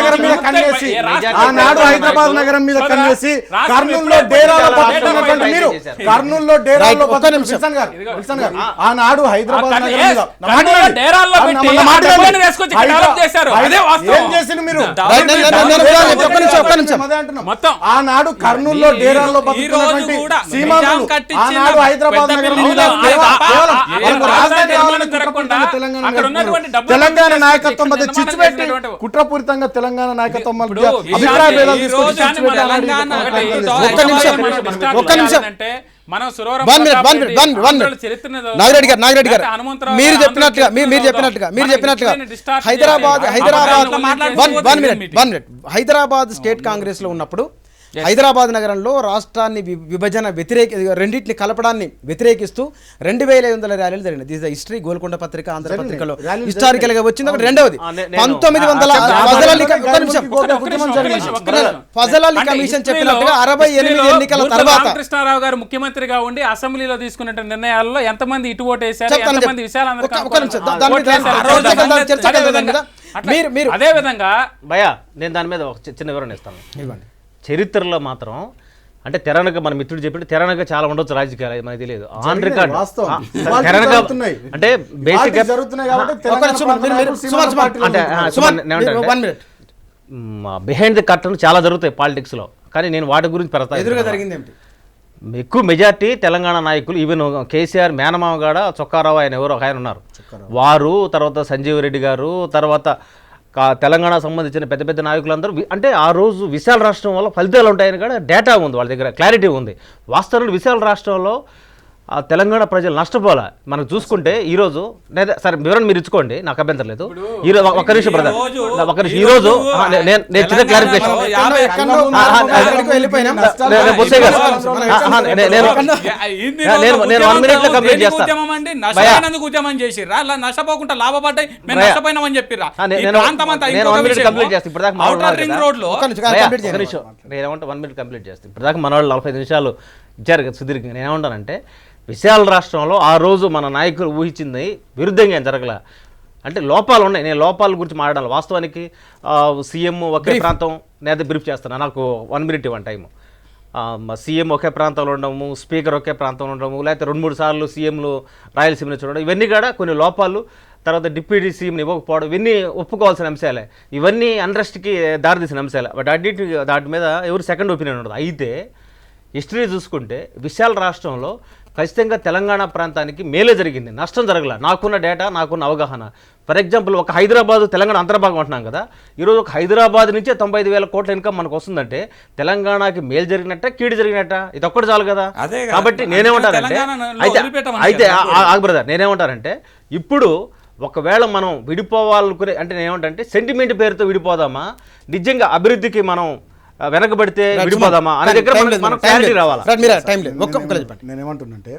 నగరం మీద కన్నేసి కర్నూలులో డేరాలో బతుకుతున్నటువంటి మీరు కర్నూలులో డేరాల్లో విల్సన్ గారు ఆనాడు హైదరాబాద్ నగరం ఏం చేసింది మీరు? ఆనాడు కర్నూలులో డేరాల్లో బతుకుతున్నటువంటి సీమాంధ్రులు ఆనాడు హైదరాబాద్ నగరం మీద తెలంగాణ నాయకత్వం మధ్య చిచ్చు పెట్టి కుట్రపూరితంగా తెలంగాణ నాయకత్వం మధ్య అభిప్రాయ భేదాలు తీసుకొచ్చి చిచ్చు పెట్టి నాగిరెడ్డి గారు మీరు చెప్పినట్టుగా హైదరాబాద్ స్టేట్ కాంగ్రెస్ లో ఉన్నప్పుడు హైదరాబాద్ నగరంలో రాష్ట్రాన్ని విభజన రెండింటిని కలపడాన్ని వ్యతిరేకిస్తూ 2500 ర్యాలీలు జరిగినాయి. This the history. గోల్కొండ పత్రిక, ఆంధ్రపత్రికలో హిస్టారికల్ గా వచ్చింది. ఒకటి. రెండవది 1900 ఫజల్ అలీ కమిషన్ చెప్పినట్టుగా 68 ఎన్నికల తర్వాత కృష్ణారావు గారు ముఖ్యమంత్రిగా ఉండి అసెంబ్లీలో తీసుకున్న నిర్ణయాల్లో ఎంతమంది ఇటు ఓటు వేశారు, ఎంతమంది అదే విధంగా భయ్యా నేను దాని మీద ఒక చిన్న వివరణ ఇస్తాను. చరిత్రలో మాత్రం అంటే తెరనక మన మిత్రుడు చెప్పినట్టు తెరనక చాలా ఉండొచ్చు రాజకీయాలు, మనకి తెలియదు. ఆన్ రికార్డ్ అంటే బేసిక్ బిహైండ్ ది కర్టన్ చాలా జరుగుతాయి పాలిటిక్స్ లో, కానీ నేను వాటి గురించి ఎక్కువ మెజార్టీ తెలంగాణ నాయకులు, ఈవెన్ కేసీఆర్ మేనమామగాడ చొక్కారావు ఆయన ఎవరు ఆయన ఉన్నారు, వారు తర్వాత సంజీవ్ రెడ్డి గారు, తర్వాత తెలంగాణ సంబంధించిన పెద్ద పెద్ద నాయకులందరూ అంటే ఆ రోజు విశాల రాష్ట్రం వల్ల ఫలితాలు ఉంటాయని కూడా డేటా ఉంది, వాళ్ళ దగ్గర క్లారిటీ ఉంది. వాస్తవంలో విశాల రాష్ట్రంలో ఆ తెలంగాణ ప్రజలు నష్టపోలే. మనకు చూసుకుంటే ఈరోజు సరే వివరణ మీరు ఇచ్చుకోండి, నాకు అభ్యంతరం లేదు. ఈరోజు ఒక్క నిమిషం బ్రదర్, ఒక్క నిమిషం. ఈరోజు నేను చిన్న క్లారిఫికేషన్ నేను 1 minute లో కంప్లీట్ చేస్తాను. నష్టపోకుండా లాభపడ్డాయి మేము నష్టపోయినామని చెప్పిరా నేను 1 minute కంప్లీట్ చేస్తాను. ఇప్పుడు దాకా నేనేమంటా 1 minute కంప్లీట్ చేస్తాను. ఇప్పుడు దాకా మన వాళ్ళు 45 నిమిషాలు ఇచ్చారు కదా సుదీర్ఘంగా. నేనేమంటానంటే విశాల రాష్ట్రంలో ఆ రోజు మన నాయకులు ఊహించింది విరుద్ధంగా ఏం జరగలే. అంటే లోపాలు ఉన్నాయి, నేను లోపాల గురించి మాట్లాడాలి. వాస్తవానికి సీఎం ఒకే ప్రాంతం, నేనైతే బ్రీఫ్ చేస్తాను, నాకు 1 minute ఇవ్వండి టైము. సీఎం ఒకే ప్రాంతంలో ఉండడము, స్పీకర్ ఒకే ప్రాంతంలో ఉండడము, లేకపోతే 2-3 సార్లు సీఎంలు రాయలసీమని చూడడం, ఇవన్నీ కూడా కొన్ని లోపాలు. తర్వాత డిప్యూటీ సీఎంని ఇవ్వకపోవడం, ఇవన్నీ ఒప్పుకోవాల్సిన అంశాలే, ఇవన్నీ అన్రెస్ట్కి దారితీసిన అంశాలే. బట్ దాటి మీద ఎవరు సెకండ్ ఒపీనియన్ ఉండదు. అయితే హిస్టరీ చూసుకుంటే విశాల రాష్ట్రంలో ఖచ్చితంగా తెలంగాణ ప్రాంతానికి మేలే జరిగింది, నష్టం జరగల. నాకున్న డేటా, నాకున్న అవగాహన. ఫర్ ఎగ్జాంపుల్ ఒక హైదరాబాద్ తెలంగాణ అంతర్భాగం అంటున్నాం కదా, ఈరోజు ఒక హైదరాబాద్ నుంచే 95,000 కోట్ల ఇన్కమ్ మనకు వస్తుందంటే తెలంగాణకి మేలు జరిగినట్ట కీడు జరిగినట్ట, ఇది ఒక్కటి చాలు కదా. కాబట్టి నేనేమంటానంటే బ్రదర్ నేనేమంటానంటే ఇప్పుడు ఒకవేళ మనం విడిపోవాలనుకునే అంటే నేనేమంటే సెంటిమెంట్ పేరుతో విడిపోదామా, నిజంగా అభివృద్ధికి మనం వెనకబడితే విడిపోదామా అనే దగ్గర మనం క్లారిటీ రావాలి. నేనేమంటున్నంటే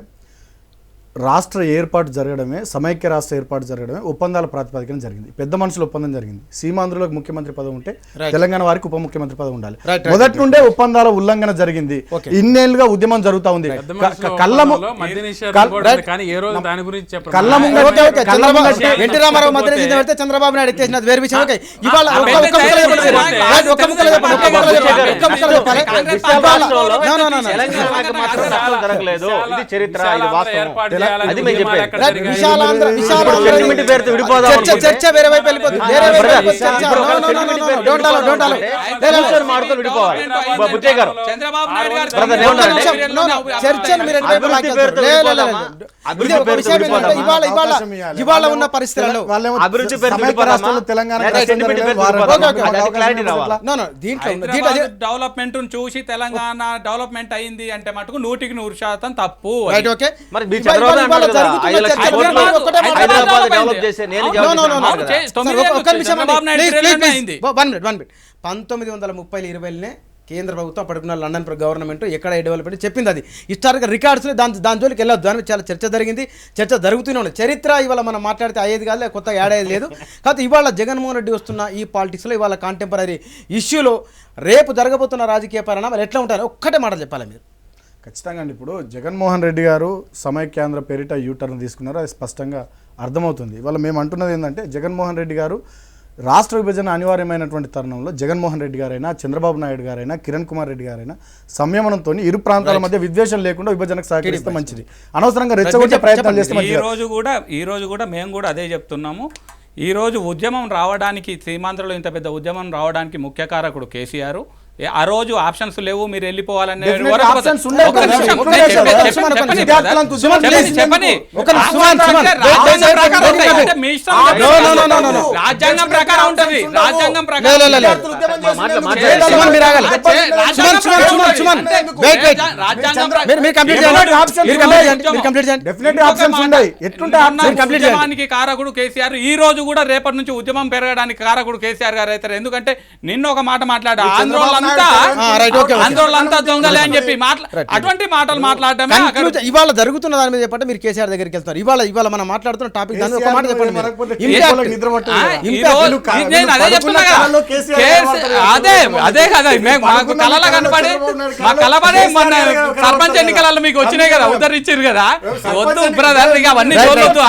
రాష్ట్ర ఏర్పాటు జరగడమే, సమైక్య రాష్ట్ర ఏర్పాటు జరగడమే ఒప్పందాల ప్రాతిపదికన జరిగింది. పెద్ద మనుషుల ఒప్పందం జరిగింది. సీమాంధ్రులకు ముఖ్యమంత్రి పదవి ఉంటే తెలంగాణ వారికి ఉప ముఖ్యమంత్రి పదవి ఉండాలి. మొదటి నుండే ఒప్పందాల ఉల్లంఘన జరిగింది. ఇన్నేళ్లుగా ఉద్యమం జరుగుతా ఉంది. చంద్రబాబు నాయుడు ఎత్తేసినది వేరే విషయం. చర్చ వేరే వైపు వెళ్ళిపోతుంది. ఇవాళ ఉన్న పరిస్థితుల్లో డెవలప్మెంట్ చూసి తెలంగాణ డెవలప్మెంట్ అయింది అంటే మటుకు 100% తప్పు. చంద్రబాబు 1930 20 కేంద్ర ప్రభుత్వం అప్పటికున్న లండన్ గవర్నమెంట్ ఎక్కడ డెవలప్మెంట్ చెప్పింది, అది హిస్టారికల్ రికార్డ్స్లో దాని జోలికి వెళ్ళొద్దు. దాని మీద చాలా చర్చ జరిగింది, చర్చ జరుగుతూనే ఉంది. చరిత్ర ఇవాళ మనం మాట్లాడితే అయ్యేది కాదు, కొత్తగా యాడ్ అయ్యేది లేదు. కాబట్టి ఇవాళ జగన్మోహన్ రెడ్డి వస్తున్న ఈ పాలిటిక్స్లో ఇవాళ కాంటెంపరీ ఇష్యూలో రేపు జరగబోతున్న రాజకీయ పరిణామాలు ఎట్లా ఉంటారో ఒక్కటే మాట చెప్పాలి మీరు. ఖచ్చితంగా అండి. ఇప్పుడు జగన్మోహన్ రెడ్డి గారు సమైక్యాంధ్ర పేరిట యూటర్న్ తీసుకున్నారు, అది స్పష్టంగా అర్థమవుతుంది. ఇవాళ మేము అంటున్నది ఏంటంటే జగన్మోహన్ రెడ్డి గారు రాష్ట్ర విభజన అనివార్యమైనటువంటి తరుణంలో జగన్మోహన్ రెడ్డి గారైనా, చంద్రబాబు నాయుడు గారైనా, కిరణ్ కుమార్ రెడ్డి గారైనా సంయమనంతో ఇరు ప్రాంతాల మధ్య విద్వేషం లేకుండా విభజనకు సహకరిస్తే మంచిది, అనవసరంగా రెచ్చగొట్టే ప్రయత్నాలు చేస్తే మంచిది. ఈ రోజు కూడా మేము కూడా అదే చెప్తున్నాము. ఈ రోజు ఉద్యమం రావడానికి, సీమాంధ్రలో ఇంత పెద్ద ఉద్యమం రావడానికి ముఖ్య కారకుడు కేసీఆర్. ఆ రోజు ఆప్షన్స్ లేవు, మీరు వెళ్ళిపోవాలనే రాజ్యాంగం ప్రకారం ఉంటుంది. రాజ్యాంగం ఉద్యమానికి కారకుడు కేసీఆర్. ఈ రోజు కూడా రేపటి నుంచి ఉద్యమం పెరగడానికి కారకుడు కేసీఆర్ గారు అవుతారు. ఎందుకంటే నిన్న ఒక మాట మాట్లాడా, ఆందోళనంతా దొంగలే అని చెప్పి అటువంటి మాటలు మాట్లాడటమే. ఇవాళ జరుగుతున్న దాని మీద చెప్పంటే మీరు కేసీఆర్ దగ్గరికి వెళ్తారు. ఇవాళ మనం మాట్లాడుతున్న టాపిక్ దాని ఒక మాట చెప్పండి. అదే కదా మాకు కళలో కనపడి మా కలబడే మన సర్పంచ్ ఎన్నికలలో మీకు వచ్చినాయి కదా, ఉద్ధరించారు కదా. వద్దు బ్రదర్, ఇక అవన్నీ చూడొద్దు.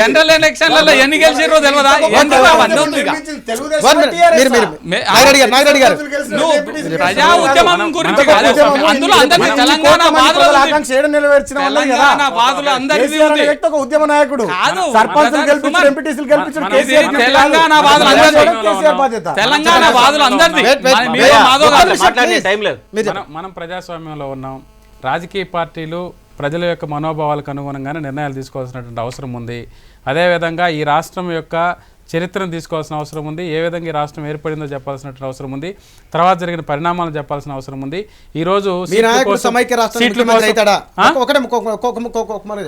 జనరల్ ఎలక్షన్లలో ఎన్ని గెలిచారో తెలియదా? ఎందుకు అవన్నీ వద్దు. ఇక నువ్వు ప్రజా ఉద్యమం గురించి కాదు, అందులో అందరినీ తెలంగాణ బాధలు అందరికీ ఉద్యమ నాయకుడు తెలంగాణ బాధలు అందరిది. మనం ప్రజాస్వామ్యంలో ఉన్నాం. రాజకీయ పార్టీలు ప్రజల యొక్క మనోభావాలకు అనుగుణంగానే నిర్ణయాలు తీసుకోవాల్సినటువంటి అవసరం ఉంది. అదేవిధంగా ఈ రాష్ట్రం యొక్క చరిత్రను తీసుకోవాల్సిన అవసరం ఉంది. ఏ విధంగా ఈ రాష్ట్రం ఏర్పడిందో చెప్పాల్సినటువంటి అవసరం ఉంది. తర్వాత జరిగిన పరిణామాలను చెప్పాల్సిన అవసరం ఉంది. ఈ రోజు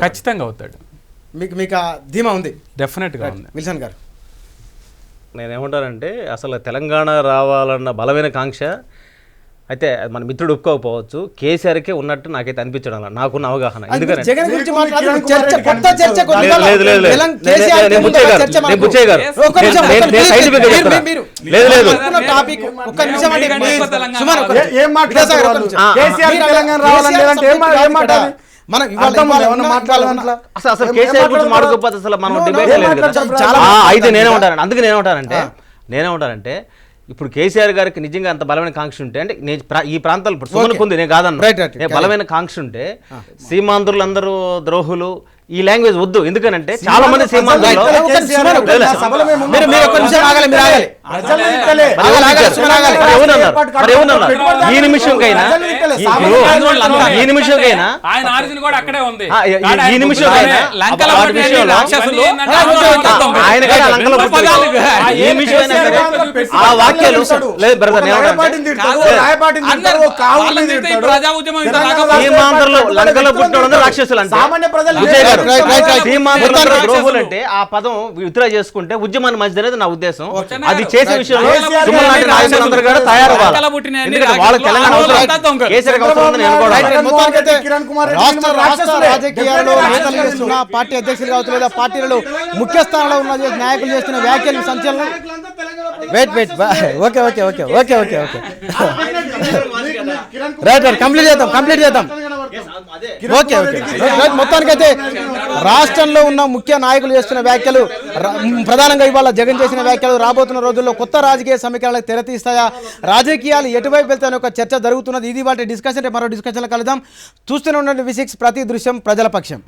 ఖచ్చితంగా అవుతాడు. మీకు ధీమా ఉంది? డెఫినెట్గా ఉంది. విల్సన్ గారు, నేనేమంటానంటే అసలు తెలంగాణ రావాలన్న బలమైన కాంక్ష అయితే మన మిత్రుడు ఒప్పుకోకపోవచ్చు, కేసీఆర్కే ఉన్నట్టు నాకైతే అనిపించడం అలా నాకున్న అవగాహన. ఎందుకంటే అసలు కేసీఆర్ గురించి మాట్లాడుకోకపోతే అసలు మనం డిబేట్ లేదు కదా. అయితే నేనేమంటానంటే ఇప్పుడు కేసీఆర్ గారికి నిజంగా అంత బలమైన కాంక్ష ఉంటే, అంటే నేను ఈ ప్రాంతాలు ఇప్పుడు సుమన్ పొంది నేను కాదన్నా, బలమైన కాంక్ష ఉంటే సీమాంధ్రులు అందరూ ద్రోహులు ఈ లాంగ్వేజ్ వద్దు. ఎందుకనంటే చాలా మంది సీమాంధ్రులు ఈ నిమిషంకైనా ఆ వాక్యాలు లేదు బ్రదర్. సీమాంధ్రులు లంకలో పుట్టిన రాక్షసులు అంటే ద్రోహులు అంటే ఆ పదం విత్డ్రా చేసుకుంటే ఉద్యమాన్ని మంచిది అనేది నా ఉద్దేశం. అది చేసే విషయంలో నాయకులందరూ కూడా తయారవ్వాలి. వాళ్ళ తెలంగాణ రాజకీయాల్లో నేతలు చేస్తున్న పార్టీ అధ్యక్షులు కావచ్చు లేదా పార్టీలలో ముఖ్య స్థానంలో ఉన్న నాయకులు చేస్తున్న వ్యాఖ్యలు సంచలనం. కంప్లీట్ చేద్దాం. మొత్తానికైతే రాష్ట్రంలో ఉన్న ముఖ్య నాయకులు చేస్తున్న వ్యాఖ్యలు, ప్రధానంగా ఇవాళ జగన్ చేసిన వ్యాఖ్యలు రాబోతున్న రోజుల్లో కొత్త రాజకీయ సమీకరణలకు తెరతీస్తాయా, రాజకీయాలు ఎటువైపు వెళ్తాయనే ఒక చర్చ జరుగుతున్నది. ఇది వాటి డిస్కషన్. మరో డిస్కషన్లో కలుద్దాం. చూస్తూనే ఉండండి V6 ప్రతి దృశ్యం ప్రజల పక్షం.